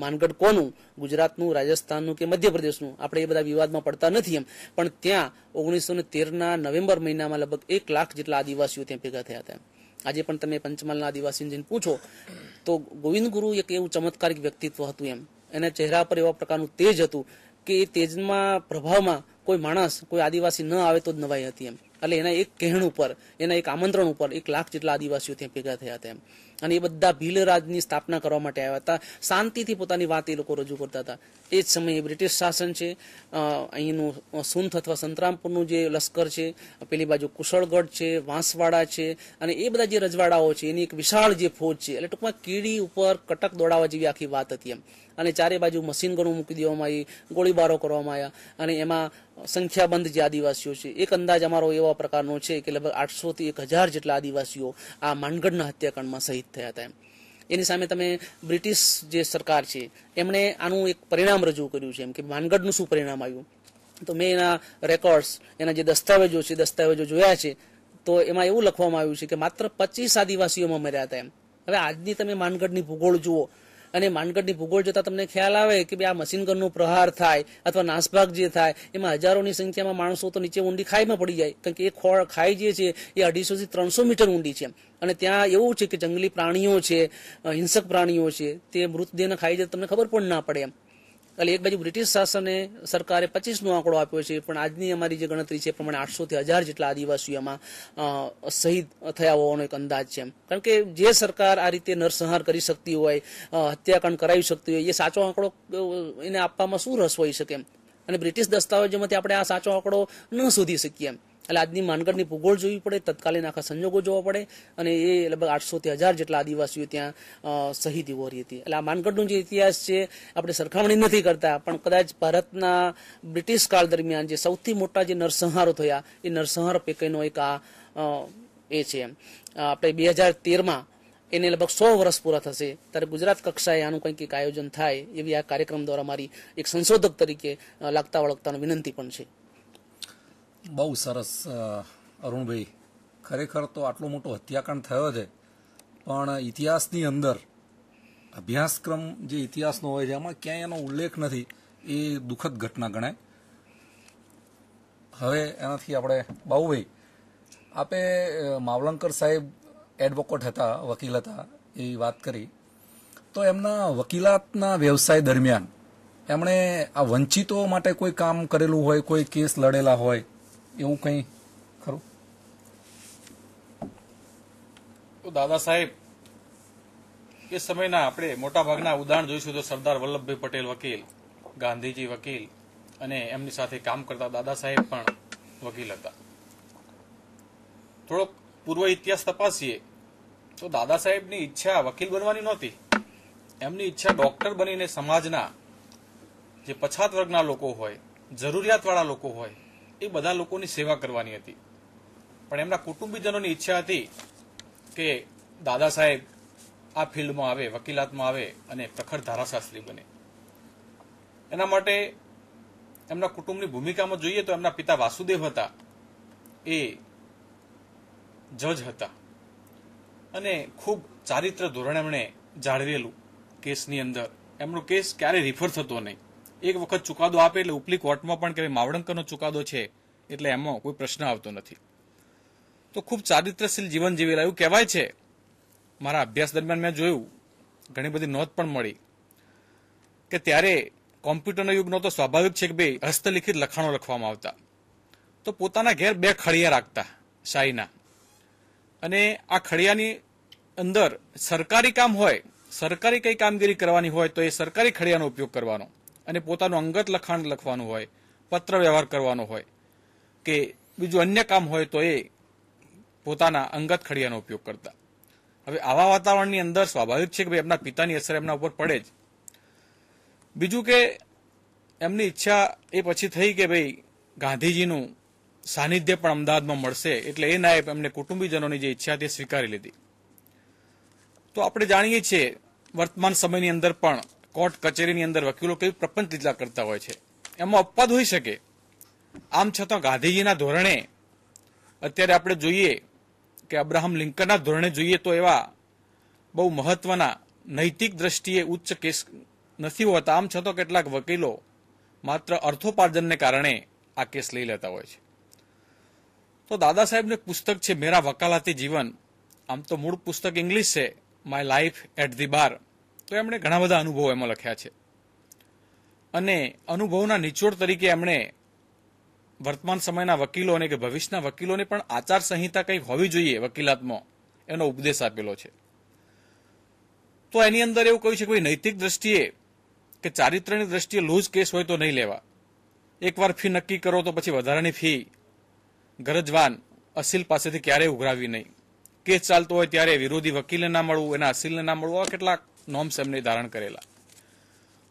માનગઢ કોનું, ગુજરાતનું, રાજસ્થાનનું કે મધ્યપ્રદેશનું, આપણે એ બધા વિવાદમાં પડતા નથી એમ, પણ ત્યાં 1913ના નવેમ્બર મહિનામાં લગભગ 1 લાખ જેટલા આદિવાસીઓ ત્યાં ભેગા થયા હતા. આજે પણ તમે પંચમહાલના આદિવાસીને જઈને પૂછો તો ગોવિંદ ગુરુ એક એવું ચમત્કારિક વ્યક્તિત્વ હતું એમ. એના ચહેરા પર એવા પ્રકારનું તેજ હતું કે એ તેજમાં પ્રભાવમાં કોઈ માણસ, કોઈ આદિવાસી ન આવે તો જ નવાઈ હતી એમ. એટલે એના એક કહેણ ઉપર, એના એક આમંત્રણ ઉપર 1 લાખ જેટલા આદિવાસીઓ ત્યાં ભેગા થયા હતા એમ. અને એ બધા ભીલરાજની સ્થાપના કરવા માટે આવ્યા હતા. શાંતિથી પોતાની વાત એ લોકો રજૂ કરતા હતા. એ જ સમયે બ્રિટિશ શાસન છે, અહીંનું સુંથ અથવા સંતરામપુરનું જે લશ્કર છે, પેલી બાજુ કુશળગઢ છે, વાંસવાડા છે, અને એ બધા જે રજવાડાઓ છે એની એક વિશાળ જે ફોજ છે. એટલે ટૂંકમાં કીડી ઉપર કટક દોડાવવા જેવી આખી વાત હતી એમ. અને ચારે બાજુ મશીન ગનો મૂકી દેવામાં આવી, ગોળીબારો કરવામાં આવ્યા, અને એમાં સંખ્યાબંધ જે આદિવાસીઓ છે, એક અંદાજ અમારો એવા પ્રકારનો છે કે લગભગ 800 થી 1000 જેટલા આદિવાસીઓ આ માનગઢના હત્યાકાંડમાં શહીદ થયા હતા એમ. એની સામે તમે બ્રિટિશ જે સરકાર છે એમણે આનું એક પરિણામ રજૂ કર્યું છે એમ કે માનગઢનું શું પરિણામ આવ્યું. તો મેં એના રેકોર્ડ્સ, એના જે દસ્તાવેજો જોયા છે, તો એમાં એવું લખવામાં આવ્યું છે કે માત્ર 25 આદિવાસીઓમાં મર્યા હતા એમ. હવે આજની તમે માનગઢની ભૂગોળ જુઓ અને માનગઢની ભૂગોળ જોતા તમને ખ્યાલ આવે કે આ મશીન ગનનો પ્રહાર થાય અથવા નાસભાગ જે થાય એમાં હજારોની સંખ્યામાં માણસો તો નીચે ઊંડી ખાઈમાં પડી જાય, કારણ કે એ ખાઈ જે છે એ 250 થી 300 મીટર ઊંડી છે. અને ત્યાં એવું છે કે જંગલી પ્રાણીઓ છે, હિંસક પ્રાણીઓ છે, તે મૃતદેહને ખાઈ જાય તમને ખબર પણ ના પડે એમ. એટલે એક બાજુ બ્રિટિશ શાસને સરકારે 25નો આંકડો આપ્યો છે, પણ આજની અમારી જે ગણતરી છે એ પ્રમાણે 800 થી 1000 જેટલા આદિવાસીઓમાં શહીદ થયા હોવાનો એક અંદાજ છે. કારણ કે જે સરકાર આ રીતે નરસંહાર કરી શકતી હોય, હત્યાકાંડ કરાવી શકતી હોય, એ સાચો આંકડો એને આપવામાં શું રસ હોઈ શકે એમ. અને બ્રિટિશ દસ્તાવેજોમાંથી આપણે આ સાચો આંકડો ન શોધી શકીએ એમ. એટલે આજની માનગઢની ભૂગોળ જોવી પડે, તત્કાલીન આખા સંજોગો જોવા પડે, અને એ લગભગ 800 થી 1000 જેટલા આદિવાસીઓ ત્યાં શહીદી વહોરી હતી. એટલે આ માનગઢનો જે ઇતિહાસ છે આપણે સરખામણી નથી કરતા, પણ કદાચ ભારતના બ્રિટિશ કાળ દરમિયાન જે સૌથી મોટા જે નરસંહારો થયા એ નરસંહાર પૈકીનો એક આ એ છે એમ. આપણે 2013માં એને લગભગ 100 વર્ષ પૂરા થશે ત્યારે ગુજરાત કક્ષાએ આનું કંઈક એક આયોજન થાય એવી આ કાર્યક્રમ દ્વારા મારી એક સંશોધક તરીકે લાગતા વળગતાનો વિનંતી પણ છે. બહુ સરસ અરુણભાઈ, ખરેખર તો આટલો મોટો હત્યાકાંડ થયો છે, પણ ઇતિહાસની અંદર અભ્યાસક્રમ જે ઇતિહાસનો હોય છે એમાં ક્યાંય એનો ઉલ્લેખ નથી. એ દુઃખદ ઘટના ગણાય. હવે એનાથી આપણે બાબુભાઈ, આપે માવલંકર સાહેબ એડવોકેટ હતા, વકીલ હતા, એવી વાત કરી, તો એમના વકીલાતના વ્યવસાય દરમિયાન એમણે આ વંચિતો માટે કોઈ કામ કરેલું હોય, કોઈ કેસ લડેલા હોય, એવું કંઈ ખરું? તો દાદા સાહેબ એ સમયના આપણે મોટા ભાગના ઉદાહરણ જોઈશું તો સરદાર વલ્લભભાઈ પટેલ વકીલ, ગાંધીજી વકીલ, અને એમની સાથે કામ કરતા દાદા સાહેબ પણ વકીલ હતા. થોડોક પૂર્વ ઇતિહાસ તપાસીએ તો દાદા સાહેબની ઈચ્છા વકીલ બનવાની નહોતી. એમની ઈચ્છા ડોક્ટર બનીને સમાજના જે પછાત વર્ગના લોકો હોય, જરૂરિયાતવાળા લોકો હોય, એ બધા લોકોની સેવા કરવાની હતી. પણ એમના કુટુંબીજનોની ઈચ્છા હતી કે દાદા સાહેબ આ ફિલ્ડમાં આવે, વકીલાતમાં આવે અને પ્રખર ધારાશાસ્ત્રી બને. એના માટે એમના કુટુંબની ભૂમિકામાં જોઈએ તો એમના પિતા વાસુદેવ હતા, એ જજ હતા અને ખૂબ ચારિત્ર ધોરણે એમણે જાળવેલું કેસની અંદર. એમનો કેસ ક્યારેય રિફર થતો નહીં. એક વખત ચુકાદો આપે એટલે ઉપલી કોર્ટમાં પણ કે માવળંકરનો ચુકાદો છે એટલે એમાં કોઈ પ્રશ્ન આવતો નથી. તો ખૂબ ચારિત્રશીલ જીવન જીવેલા એવું કહેવાય છે. મારા અભ્યાસ દરમિયાન મેં જોયું, ઘણી બધી નોંધ પણ મળી કે ત્યારે કોમ્પ્યુટરનો યુગ નહોતો. સ્વાભાવિક છે કે ભાઈ હસ્તલિખિત લખાણો લખવામાં આવતા. તો પોતાના ઘેર 2 ખડિયા રાખતા શાહીના, અને આ ખડિયાની અંદર સરકારી કામ હોય, સરકારી કઈ કામગીરી કરવાની હોય તો એ સરકારી ખડિયાનો ઉપયોગ કરવાનો, અને પોતાનું અંગત લખાણ લખવાનું હોય, પત્ર વ્યવહાર કરવાનો હોય કે બીજું અન્ય કામ હોય તો એ પોતાના અંગત ખડિયાનો ઉપયોગ કરતા. હવે આવા વાતાવરણની અંદર સ્વાભાવિક છે કે ભાઈ એમના પિતાની અસર એમના ઉપર પડે જ. બીજું કે એમની ઈચ્છા એ પછી થઈ કે ભાઈ ગાંધીજીનું સાનિધ્ય પણ અમદાવાદમાં મળશે, એટલે એ નાયબ એમને કુટુંબીજનોની જે ઈચ્છા તે સ્વીકારી લીધી. તો આપણે જાણીએ છીએ વર્તમાન સમયની અંદર પણ કોર્ટ કચેરીની અંદર વકીલો કેવી પ્રપંચ લીલા કરતા હોય છે. એમાં અપવાદ હોઈ શકે. આમ છતાં ગાંધીજીના ધોરણે અત્યારે આપણે જોઈએ કે અબ્રાહમ લિંકનના ધોરણે જોઈએ તો એવા બહુ મહત્વના નૈતિક દ્રષ્ટિએ ઉચ્ચ કેસ નથી હોતા. આમ છતાં કેટલાક વકીલો માત્ર અર્થોપાર્જનને કારણે આ કેસ લઈ લેતા હોય છે. તો દાદા સાહેબનું એક પુસ્તક છે મેરા વકાલાતી જીવન. આમ તો મૂળ પુસ્તક ઇંગ્લિશ છે, માય લાઈફ એટ ધી બાર. તો એમણે ઘણા બધા અનુભવો એમાં લખ્યા છે, અને અનુભવના નિચોડ તરીકે એમણે વર્તમાન સમયના વકીલોને કે ભવિષ્યના વકીલોને પણ આચાર સંહિતા કંઈક હોવી જોઈએ વકીલાતમાં, એનો ઉપદેશ આપેલો છે. તો એની અંદર એવું કહ્યું છે કે નૈતિક દ્રષ્ટિએ કે ચારિત્રની દ્રષ્ટિએ લૂઝ કેસ હોય તો નહીં લેવા. એકવાર ફી નક્કી કરો તો પછી વધારાની ફી ગરજવાન અસીલ પાસેથી ક્યારેય ઉઘરાવી નહીં. કેસ ચાલતો હોય ત્યારે વિરોધી વકીલને ના મળવું, એના અસીલને ના મળવું, આવા કેટલાક નોર્મ્સ એમને ધારણ કરેલા.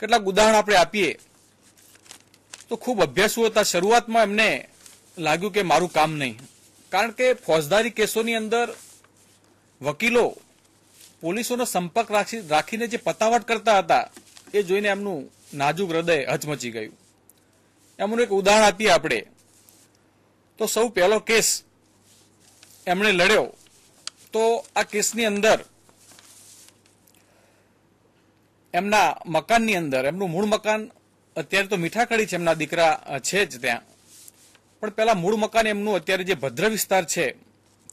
કેટલાક ઉદાહરણ આપણે આપીએ તો ખૂબ અભ્યાસુ હતા. શરૂઆતમાં એમને લાગ્યું કે મારું કામ નહીં, કારણ કે ફોજદારી કેસોની અંદર વકીલો પોલીસોનો સંપર્ક રાખીને જે પતાવટ કરતા હતા એ જોઈને એમનું નાજુક હૃદય હચમચી ગયું. એમનું એક ઉદાહરણ આપીએ આપણે તો સૌ પહેલો કેસ એમણે લડ્યો તો આ કેસની અંદર એમના મકાનની અંદર, એમનું મૂળ મકાન અત્યારે તો મીઠાકડી છે, એમના દીકરા છે જ ત્યાં, પણ પેલા મૂળ મકાન એમનું અત્યારે જે ભદ્ર વિસ્તાર છે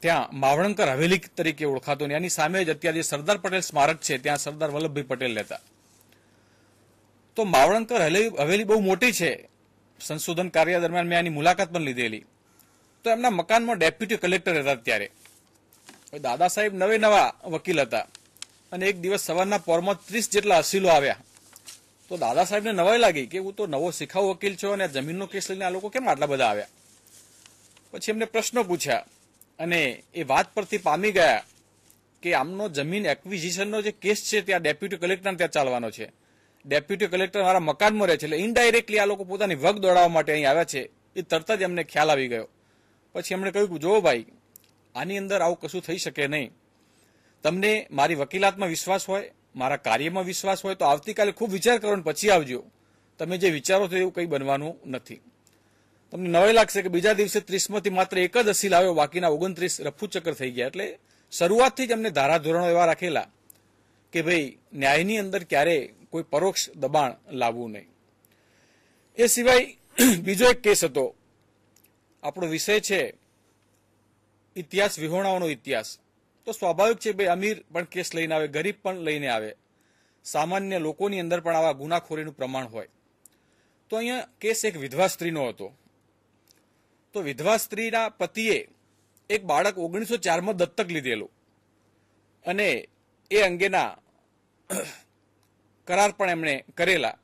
ત્યાં માવળંકર હવેલી તરીકે ઓળખાતું, એની સામે જ અત્યારે જે સરદાર પટેલ સ્મારક છે ત્યાં સરદાર વલ્લભભાઈ પટેલ રહેતા. તો માવળંકર હવેલી બહુ મોટી છે. સંશોધન કાર્ય દરમિયાન મેં આની મુલાકાત પણ લીધેલી. તો એમના મકાનમાં ડેપ્યુટી કલેક્ટર હતા ત્યારે. દાદા સાહેબ નવા વકીલ હતા, અને એક દિવસ સવારના પોરમાં 30 જેટલા અસીલો આવ્યા. તો દાદા સાહેબને નવાઈ લાગી કે હું તો નવો શીખાઉ વકીલ છું અને જમીનનો કેસ લઈને આ લોકો કેમ આટલા બધા આવ્યા. પછી એમને પ્રશ્નો પૂછ્યા અને એ વાત પરથી પામી ગયા કે આમનો જમીન એક્વિઝિશનનો જે કેસ છે ત્યાં ડેપ્યુટી કલેક્ટર ત્યાં ચાલવાનો છે. ડેપ્યુટી કલેક્ટર મારા મકાનમાં રહે છે, એટલે ઇનડાયરેક્ટલી આ લોકો પોતાની વગ દોડાવવા માટે અહીં આવ્યા છે. એ તરત જ એમને ખ્યાલ આવી ગયો. પછી એમણે કહ્યું કે જો ભાઈ, આની અંદર આવું કશું થઈ શકે નહીં. તમને મારી વકીલાતમાં વિશ્વાસ હોય, મારા કાર્યમાં વિશ્વાસ હોય તો આવતીકાલે ખૂબ વિચાર કરો પછી આવજો. તમે જે વિચારો છો એવું કંઈ બનવાનું નથી. તમને નવાઈ લાગશે કે બીજા દિવસે 30માંથી માત્ર એક જ અસીલ આવ્યો, બાકીના 29 રફુ ચક્કર થઈ ગયા. એટલે શરૂઆતથી જ અમને ધારાધોરણો એવા રાખેલા કે ભાઈ ન્યાયની અંદર ક્યારે કોઈ પરોક્ષ દબાણ લાવવું નહીં. એ સિવાય બીજો એક કેસ હતો. આપણો વિષય છે ઇતિહાસ, વિહોણાઓનો ઇતિહાસ. તો સ્વાભાવિક છે ભાઈ અમીર પણ કેસ લઈને આવે, ગરીબ પણ લઈને આવે, સામાન્ય લોકોની અંદર પણ આવા ગુનાખોરીનું પ્રમાણ હોય. તો અહીંયા કેસ એક વિધવા સ્ત્રીનો હતો. તો વિધવા સ્ત્રીના પતિએ એક બાળક 1904માં દત્તક લીધેલું અને એ અંગેના કરાર પણ એમણે કરેલા.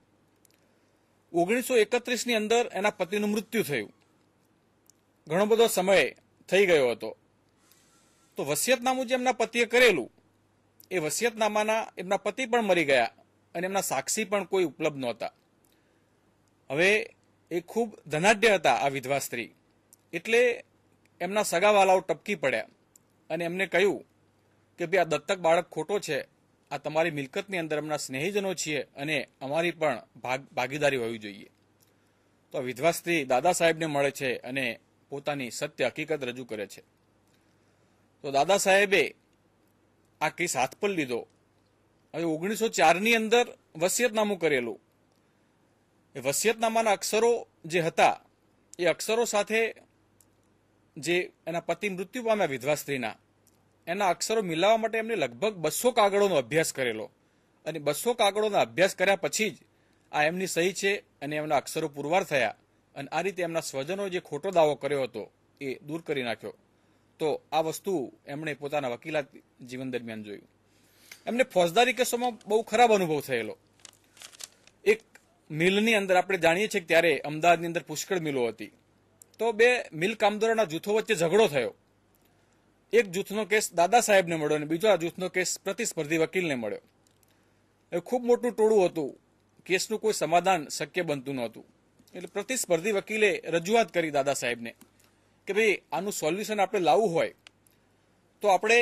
1931ની અંદર એના પતિનું મૃત્યુ થયું. ઘણો બધો સમય થઈ ગયો હતો. તો વસિયતનામું જે એમના પતિએ કરેલું એ વસિયતનામાના એમના પતિ પણ મરી ગયા અને એમના સાક્ષી પણ કોઈ ઉપલબ્ધ નહોતા. હવે એ ખૂબ ધનાઢ્ય હતા આ વિધવા સ્ત્રી. એટલે એમના સગાવાલાઓ ટપકી પડ્યા અને એમને કહ્યું કે ભાઈ આ દત્તક બાળક ખોટો છે, આ તમારી મિલકતની અંદર એમના સ્નેહીજનો છીએ અને અમારી પણ ભાગીદારી હોવી જોઈએ. તો આ વિધવા સ્ત્રી દાદા સાહેબને મળે છે અને પોતાની સત્ય હકીકત રજૂ કરે છે. તો દાદા સાહેબે આ કેસ હાથ પર લીધો. હવે 1904ની અંદર વસિયતનામું કરેલું. એ વસિયતનામાના અક્ષરો જે હતા એ અક્ષરો સાથે જે એના પતિ મૃત્યુ પામ્યા વિધવા સ્ત્રીના, એના અક્ષરો મિલાવવા માટે એમને લગભગ 200 કાગળોનો અભ્યાસ કરેલો અને 200 કાગળોના અભ્યાસ કર્યા પછી જ આ એમની સહી છે અને એમના અક્ષરો પુરવાર થયા અને આ રીતે એમના સ્વજનો જે ખોટો દાવો કર્યો હતો એ દૂર કરી નાખ્યો. તો આ વસ્તુ એમણે પોતાના વકીલાત જીવન દરમિયાન જોયું. એમને ફોજદારી કેસોમાં બહુ ખરાબ અનુભવ થયેલો. એક મિલની અંદર આપણે જાણીએ છીએ કે ત્યારે અમદાવાદની અંદર પુષ્કળ મિલો હતી. તો બે મિલ કામદારોના જૂથો વચ્ચે ઝઘડો થયો. એક જૂથનો કેસ દાદા સાહેબને મળ્યો અને બીજો જૂથનો કેસ પ્રતિસ્પર્ધી વકીલને મળ્યો. એ ખૂબ મોટું ટોળું હતું. કેસનું કોઈ સમાધાન શક્ય બનતું નહોતું. એટલે પ્રતિસ્પર્ધી વકીલે રજૂઆત કરી દાદા સાહેબને કે ભાઈ આનું સોલ્યુશન આપણે લાવવું હોય તો આપણે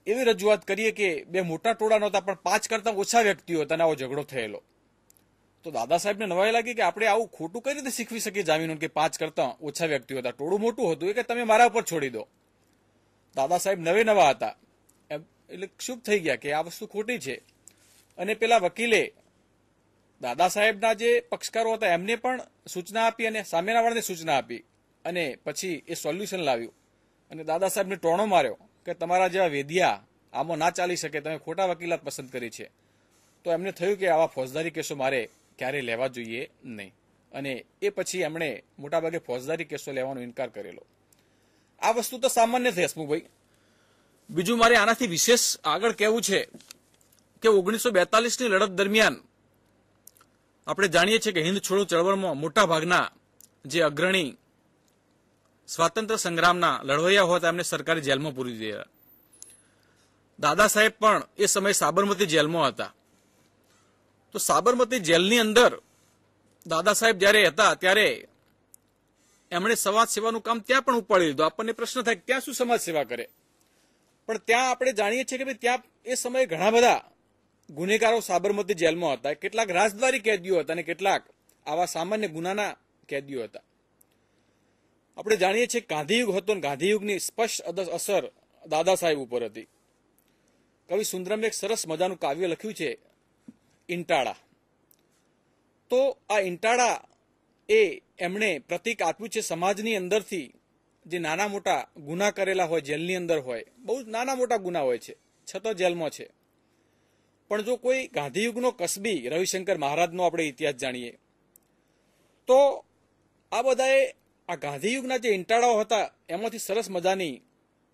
એવી રજૂઆત કરીએ કે બે મોટા ટોળા નહોતા પણ 5 કરતાં ઓછા વ્યક્તિઓ હતા અને આવો ઝઘડો થયેલો. તો દાદા સાહેબને નવાઈ લાગી કે આપણે આવું ખોટું કઈ રીતે શીખવી શકીએ જામીન કે 5 કરતાં ઓછા વ્યક્તિઓ હતા, ટોળું મોટું હતું, એ કે તમે મારા ઉપર છોડી દો. દાદા સાહેબ નવા હતા એટલે ક્ષુભ થઈ ગયા કે આ વસ્તુ ખોટી છે. અને પેલા વકીલે દાદા સાહેબના જે પક્ષકારો હતા એમને પણ સૂચના આપી અને સામેના વાળાને સૂચના આપી અને પછી એ સોલ્યુશન લાવ્યું અને દાદા સાહેબને ટોણો માર્યો કે તમારા જેવા વેદિયા આમાં ના ચાલી શકે, તમે ખોટા વકીલાત પસંદ કરી છે. તો એમને થયું કે આવા ફોજદારી કેસો મારે ક્યારે લેવા જોઈએ નહીં અને એ પછી એમણે મોટાભાગે ફોજદારી કેસો લેવાનો ઇનકાર કરેલો. આ વસ્તુ તો સામાન્ય થઈ હસમુખભાઈ. બીજું મારે આનાથી વિશેષ આગળ કહેવું છે કે 1942ની લડત દરમિયાન આપણે જાણીએ છીએ કે હિન્દ છોડો ચળવળમાં મોટા ભાગના જે અગ્રણી સ્વાતંત્ર્ય સંગ્રામના લડવૈયા હતા એમને સરકારી જેલમાં પૂરી દીધા. દાદા સાહેબ પણ એ સમયે સાબરમતી જેલમાં હતા. તો સાબરમતી જેલની અંદર દાદા સાહેબ જ્યારે હતા ત્યારે એમણે સમાજ સેવાનું કામ ત્યાં પણ ઉપાડી લીધું. આપણને પ્રશ્ન થાય ત્યાં શું સમાજ સેવા કરે, પણ ત્યાં આપણે જાણીએ છીએ કે ભાઈ ત્યાં એ સમયે ઘણા બધા ગુનેગારો સાબરમતી જેલમાં હતા. કેટલાક રાજદ્વારી કેદીઓ હતા અને કેટલાક આવા સામાન્ય ગુનાના કેદીઓ હતા. આપણે જાણીએ છીએ ગાંધીયુગ હતો અને ગાંધીયુગની સ્પષ્ટ અસર દાદા સાહેબ ઉપર હતી. કવિ સુંદરમે એક સરસ મજાનું કાવ્ય લખ્યું છે ઇન્ટાળા. તો આ ઇન્ટાળા એ એમણે પ્રતીક આપ્યું છે સમાજની અંદરથી જે નાના મોટા ગુના કરેલા હોય, જેલની અંદર હોય, બહુ નાના મોટા ગુના હોય છે છતાં જેલમાં છે. પણ જો કોઈ ગાંધીયુગનો કસબી રવિશંકર મહારાજનો આપણે ઇતિહાસ જાણીએ તો આ બધાએ આ ગાંધીયુગના જે ઇન્ટાળાઓ હતા એમાંથી સરસ મજાની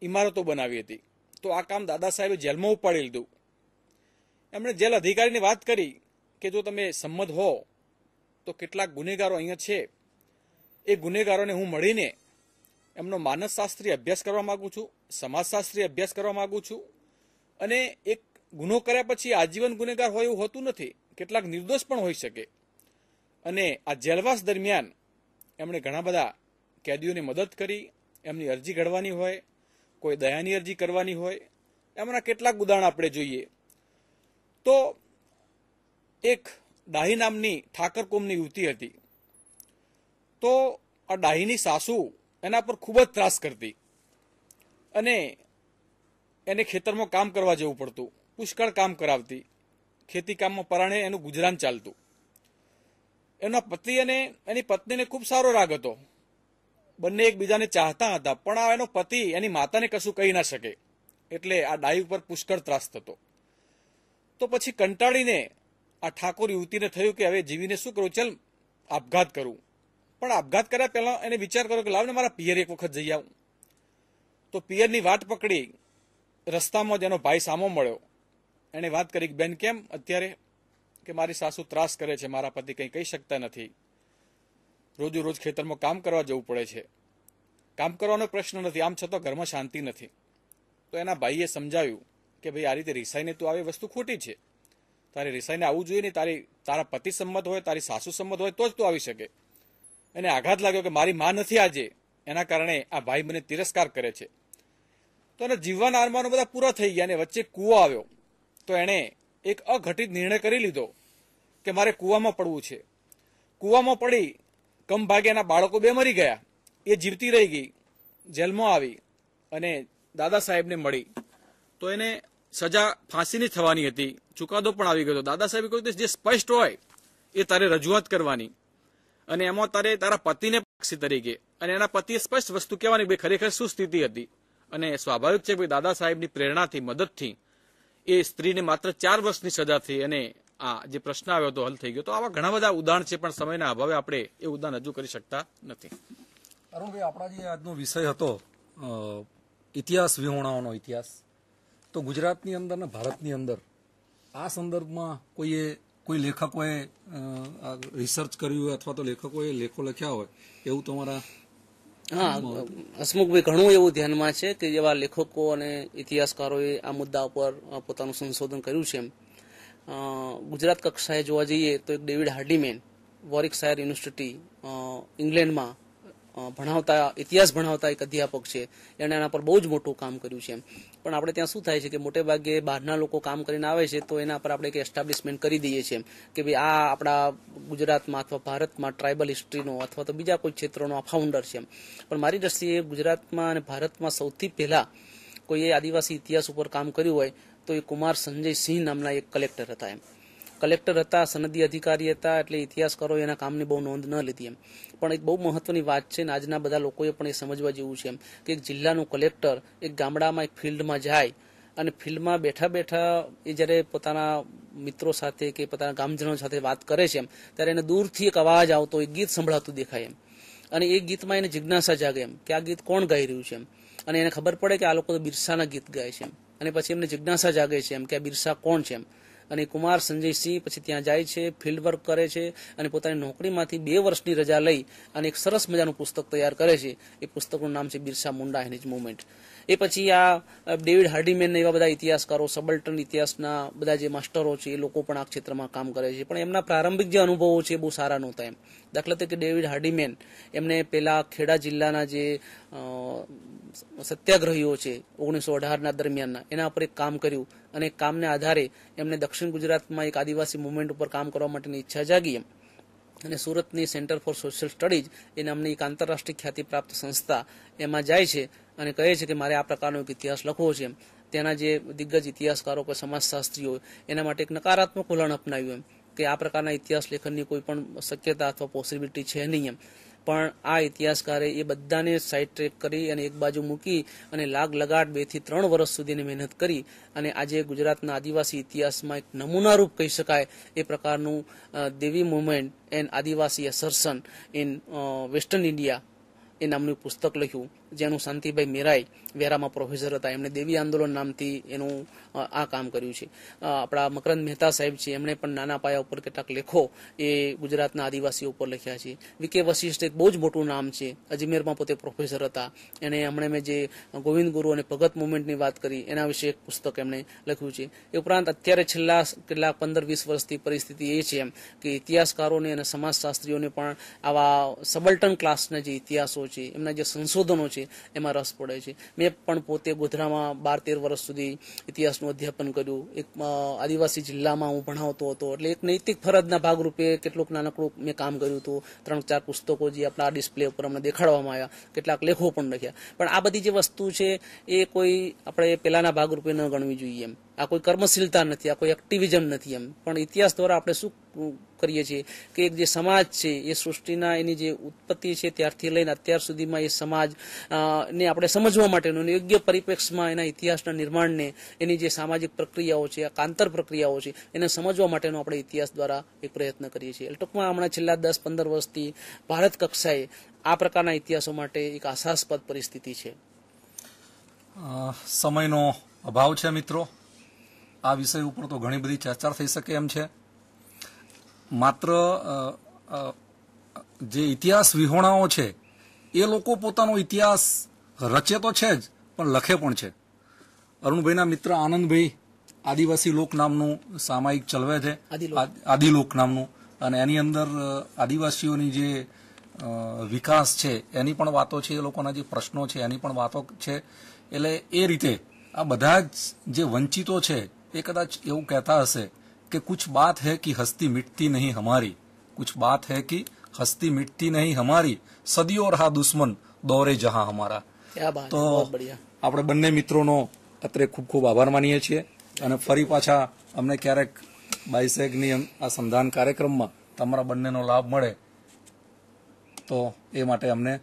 ઇમારતો બનાવી હતી. તો આ કામ દાદા સાહેબે જેલમાં ઉપાડી લીધું. એમણે જેલ અધિકારીની વાત કરી કે જો તમે સંમત હો તો કેટલાક ગુનેગારો અહીંયા છે, એ ગુનેગારોને હું મળીને એમનો માનસશાસ્ત્રી અભ્યાસ કરવા માંગુ છું, સમાજશાસ્ત્રી અભ્યાસ કરવા માંગુ છું અને એક ગુનો કર્યા પછી આજીવન ગુનેગાર હોય એવું હોતું નથી, કેટલાક નિર્દોષ પણ હોઈ શકે. અને આ જેલવાસ દરમિયાન એમણે ઘણા બધા કેદીઓની મદદ કરી. એમની અરજી ઘડવાની હોય, કોઈ દયાની અરજી કરવાની હોય એમાંના કેટલાક ઉદાહરણ આપણે જોઈએ તો એક ડાહી નામની ઠાકર કોમની યુવતી હતી. તો આ ડાહીની સાસુ એના પર ખૂબ જ ત્રાસ કરતી અને એને ખેતરમાં કામ કરવા જવું પડતું, પુષ્કળ કામ કરાવતી, ખેતી કામમાં પરાણે એનું ગુજરાન ચાલતું. એના પતિ અને એની પત્નીને ખૂબ સારો રાગ હતો, બંને એકબીજાને ચાહતા હતા, પણ આ એનો પતિ એની માતાને કશું કહી ના શકે એટલે આ ડાહી ઉપર પુષ્કળ ત્રાસ થતો. તો પછી કંટાળીને આ ઠાકોર યુવતીને થયું કે હવે જીવીને શું કરું, ચાલ આપઘાત કરું. પણ આપઘાત કર્યા પહેલા એને વિચાર કર્યો કે લાવને મારા પિયર એક વખત જઈ આવું. તો પિયરની વાટ પકડી રસ્તામાં જ એનો ભાઈ સામો મળ્યો. એને વાત કરી કે બેન કેમ અત્યારે, કે મારી સાસુ ત્રાસ કરે છે, મારા પતિ કંઈ કહી શકતા નથી, રોજ રોજ ખેતરમાં કામ કરવા જવું પડે છે, કામ કરવાનો પ્રશ્ન નથી, આમ છતાં ઘરમાં શાંતિ નથી. તો એના ભાઈએ સમજાવ્યું કે ભાઈ આ રીતે રિસાઈને તું આવી વસ્તુ ખોટી છે, તારે રિસાઈને આવવું જોઈએ નહીં, તારા પતિ સંમત હોય, તારી સાસુ સંમત હોય તો જ તું આવી શકે. એને આઘાત લાગ્યો કે મારી માં નથી આજે, એના કારણે આ ભાઈ મને તિરસ્કાર કરે છે. તો એને જીવવાના અરમાનો બધા પૂરા થઈ ગયા અને વચ્ચે કૂવો આવ્યો. તો એણે એક અઘટિત નિર્ણય કરી લીધો કે મારે કૂવામાં પડવું છે. કૂવામાં પડી કમ ભાગે એના બાળકો 2 મરી ગયા, એ જીવતી રહી ગઈ, જેલમાં આવી અને દાદા સાહેબને મળી. તો એને સજા ફાંસીની થવાની હતી, ચુકાદો પણ આવી ગયો. દાદા સાહેબે કહ્યું જે સ્પષ્ટ હોય એ તારે રજૂઆત કરવાની અને એમાં તારે તારા પતિને પક્ષી તરીકે અને એના પતિએ સ્પષ્ટ વસ્તુ કહેવાની ભાઈ ખરેખર શું સ્થિતિ હતી. અને સ્વાભાવિક છે ભાઈ દાદા સાહેબની પ્રેરણાથી, મદદથી એ સ્ત્રીને માત્ર 4 વર્ષની સજા થઈ અને આ જે પ્રશ્ન આવ્યો હતો હલ થઈ ગયો. તો આવા ઘણા બધા ઉદાહરણ છે, પણ સમયના અભાવે આપણે એ ઉદાહરણ રજૂ કરી શકતા નથી. અરુણભાઈ, આપણા જે આજનો વિષય હતો ઇતિહાસ વિહોણાઓનો ઇતિહાસ, તો ગુજરાતની અંદર ને ભારતની અંદર આ સંદર્ભમાં કોઈ લેખકોએ રિસર્ચ કર્યું હોય અથવા તો લેખકોએ લેખો લખ્યા હોય એવું તમારા? હા, હસમુખભાઈ, ઘણું એવું ધ્યાનમાં છે કે જેવા લેખકો અને ઇતિહાસકારોએ આ મુદ્દા ઉપર પોતાનું સંશોધન કર્યું છે. ગુજરાત કક્ષાએ જોવા જઈએ તો એક ડેવિડ હાર્ડીમેન, વોરિકશાયર યુનિવર્સિટી ઇંગ્લેન્ડમાં ઇતિહાસ ભણાવતા એક અધ્યાપક છે. એણે આના પર બહુ જ મોટું કામ કર્યું છે. પણ આપણે ત્યાં શું થાય છે કે મોટે ભાગે બહારના લોકો કામ કરીને આવે છે તો એના પર આપણે એક એસ્ટાબ્લિશમેન્ટ કરી દઈએ છીએ કે ભાઈ આ આપણા ગુજરાતમાં અથવા ભારતમાં ટ્રાઇબલ હિસ્ટ્રીનો અથવા તો બીજા કોઈ ક્ષેત્રનો આ ફાઉન્ડર છે. પણ મારી દ્રષ્ટિએ ગુજરાતમાં અને ભારતમાં સૌથી પહેલા કોઈએ આદિવાસી ઇતિહાસ ઉપર કામ કર્યું હોય તો એ કુમાર સંજય સિંહ નામના એક કલેક્ટર હતા. કલેક્ટર હતા, સનદી અધિકારી હતા, એટલે ઇતિહાસકારોએ એના કામની બહુ નોંધ ન લીધી એમ. પણ એક બહુ મહત્વની વાત છે ને આજના બધા લોકોએ પણ એ સમજવા જેવું છે કે એક જિલ્લાનું કલેક્ટર એક ગામડામાં એક ફિલ્ડમાં જાય અને ફિલ્ડમાં બેઠા બેઠા એ જ્યારે પોતાના મિત્રો સાથે કે પોતાના ગામજનો સાથે વાત કરે છે ત્યારે એને દૂરથી એક અવાજ આવતો, એક ગીત સંભળાતું દેખાય એમ. અને એ ગીતમાં એને જિજ્ઞાસા જાગે એમ કે આ ગીત કોણ ગાઈ રહ્યું છે એમ. અને એને ખબર પડે કે આ લોકો તો બિરસાના ગીત ગાય છે એમ. અને પછી એમને જિજ્ઞાસા જાગે છે એમ કે આ બિરસા કોણ છે એમ. અને કુમાર સંજય સિંહ પછી ત્યાં જાય છે, ફિલ્ડ વર્ક કરે છે અને પોતાની નોકરીમાંથી 2 વર્ષની રજા લઈ અને એક સરસ મજાનું પુસ્તક તૈયાર કરે છે. એ પુસ્તકનું નામ છે Birsa Munda and his movement. એ પછી આ ડેવિડ હાર્ડીમેન એવા બધા ઇતિહાસકારો, સબલ્ટન ઇતિહાસના બધા જે માસ્ટરો છે એ લોકો પણ આ ક્ષેત્રમાં કામ કરે છે. પણ એમના પ્રારંભિક જે અનુભવો છે એ બહુ સારા નહોતા એમ. દાખલા તરીકે ડેવિડ હાર્ડીમેન એમને પેલા ખેડા જિલ્લાના જે સત્યાગ્રહીઓ છે 1918ના દરમિયાનના, એના ઉપર એક કામ કર્યું અને કામને આધારે એમને દક્ષિણ ગુજરાતમાં એક આદિવાસી મુવમેન્ટ ઉપર કામ કરવા માટેની ઈચ્છા જાગી એમ. અને સુરતની સેન્ટર ફોર સોશિયલ સ્ટડીઝ એ નામની એક આંતરરાષ્ટ્રીય ખ્યાતિ પ્રાપ્ત સંસ્થા એમાં જાય છે અને કહે છે કે મારે આ પ્રકારનો એક ઇતિહાસ લખવો છે એમ. તેના જે દિગ્ગજ ઇતિહાસકારો કે સમાજશાસ્ત્રીઓ એના માટે એક નકારાત્મક વલણ અપનાવ્યું એમ કે આ પ્રકારના ઇતિહાસ લેખનની કોઈ પણ શક્યતા અથવા પોસિબિલિટી છે નહીં એમ. પણ આ ઇતિહાસકારે એ બધાને સાઇડ ટ્રેક કરી અને એક બાજુ મૂકી અને લગાડ 2 થી 3 વર્ષ સુધીની મહેનત કરી અને આજે ગુજરાતના આદિવાસી ઇતિહાસમાં એક નમૂનારૂપ કહી શકાય એ પ્રકારનું Devi movement and Adivasi assertion in western India એ નામનું પુસ્તક લખ્યું, જેનું શાંતિભાઈ મેરાઈ વેરામાં પ્રોફેસર હતા, એમણે દેવી આંદોલન નામથી એનું આ કામ કર્યું છે. આપણા મકરંદ મહેતા સાહેબ છે, એમણે પણ નાના પાયા ઉપર કેટલાક લેખો એ ગુજરાતના આદિવાસીઓ ઉપર લખ્યા છે. વિકે વશિષ્ઠ એક બહુ જ મોટું નામ છે, અજમેરમાં પોતે પ્રોફેસર હતા. એને હમણાં મેં જે ગોવિંદ ગુરુ અને ભગત મુવમેન્ટની વાત કરી એના વિશે એક પુસ્તક એમણે લખ્યું છે. એ ઉપરાંત અત્યારે છેલ્લા કેટલાક 15-20 વર્ષથી પરિસ્થિતિ એ છે એમ કે ઇતિહાસકારોને અને સમાજશાસ્ત્રીઓને પણ આવા સબલ્ટન ક્લાસના જે ઇતિહાસો છે, એમના જે સંશોધનો છે છે એમાં રસ પડે છે. મેં પણ પોતે ગોધરામાં 12-13 વર્ષ સુધી ઇતિહાસનું અધ્યાપન કર્યું. એક આદિવાસી જિલ્લામાં હું ભણાવતો હતો, એટલે એક નૈતિક ફરજના ભાગરૂપે કેટલુંક નાનકડું મેં કામ કર્યું હતું. 3-4 પુસ્તકો જે આપણા ડિસ્પ્લે ઉપર અમને દેખાડવામાં આવ્યા, કેટલાક લેખો પણ લખ્યા. પણ આ બધી જે વસ્તુ છે એ કોઈ આપણે પેલાના ભાગરૂપે ન ગણવી જોઈએ. એમ આ કોઈ કર્મશીલતા નથી, આ કોઈ એક્ટિવિઝમ નથી. એમ પણ ઇતિહાસ દ્વારા આપણે શું કરીએ છીએ કે એક જે સમાજ છે એ સૃષ્ટિના એની જે ઉત્પત્તિ છે ત્યારથી લઈને અત્યાર સુધીમાં એ સમાજ ને આપણે સમજવા માટેનું યોગ્ય પરિપ્રેક્ષમાં એના ઇતિહાસના નિર્માણને, એની જે સામાજિક પ્રક્રિયાઓ છે, કાંતર પ્રક્રિયાઓ છે, એને સમજવા માટેનો આપણે ઇતિહાસ દ્વારા એક પ્રયત્ન કરીએ છીએ. એટલે ટૂંકમાં હમણાં છેલ્લા 10-15 વર્ષથી ભારત કક્ષાએ આ પ્રકારના ઇતિહાસો માટે એક આશાસ્પદ પરિસ્થિતિ છે. સમયનો અભાવ છે મિત્રો. આ વિષય ઉપર તો ઘણી બધી ચર્ચા થઈ શકે એમ છે. માત્ર જે ઇતિહાસ વિહોણાઓ છે એ લોકો પોતાનો ઇતિહાસ રચે તો છે જ, પણ લખે પણ છે. અરુણભાઈના મિત્ર આનંદભાઈ આદિવાસી લોક નામનું સામાયિક ચલાવે છે, આદિલોક નામનું, અને એની અંદર આદિવાસીઓની જે વિકાસ છે એની પણ વાતો છે, એ લોકોના જે પ્રશ્નો છે એની પણ વાતો છે. એટલે એ રીતે આ બધા જ જે વંચિતો છે એ કદાચ એવું કહેતા હશે कि कुछ बात है कि हस्ती मिटती नहीं हमारी, कुछ बात है कि हस्ती मिटती नहीं हमारी, सदियों रहा दुश्मन दौरे जहां हमारा. તો આપણે બંને મિત્રોનો અત્રે ખૂબ ખૂબ આભાર માનીએ છીએ, અને ફરી પાછા અમને ક્યારેક બાયસેગની આ સંધાન કાર્યક્રમમાં તમારા બંનેનો લાભ મળે તો એ માટે અમને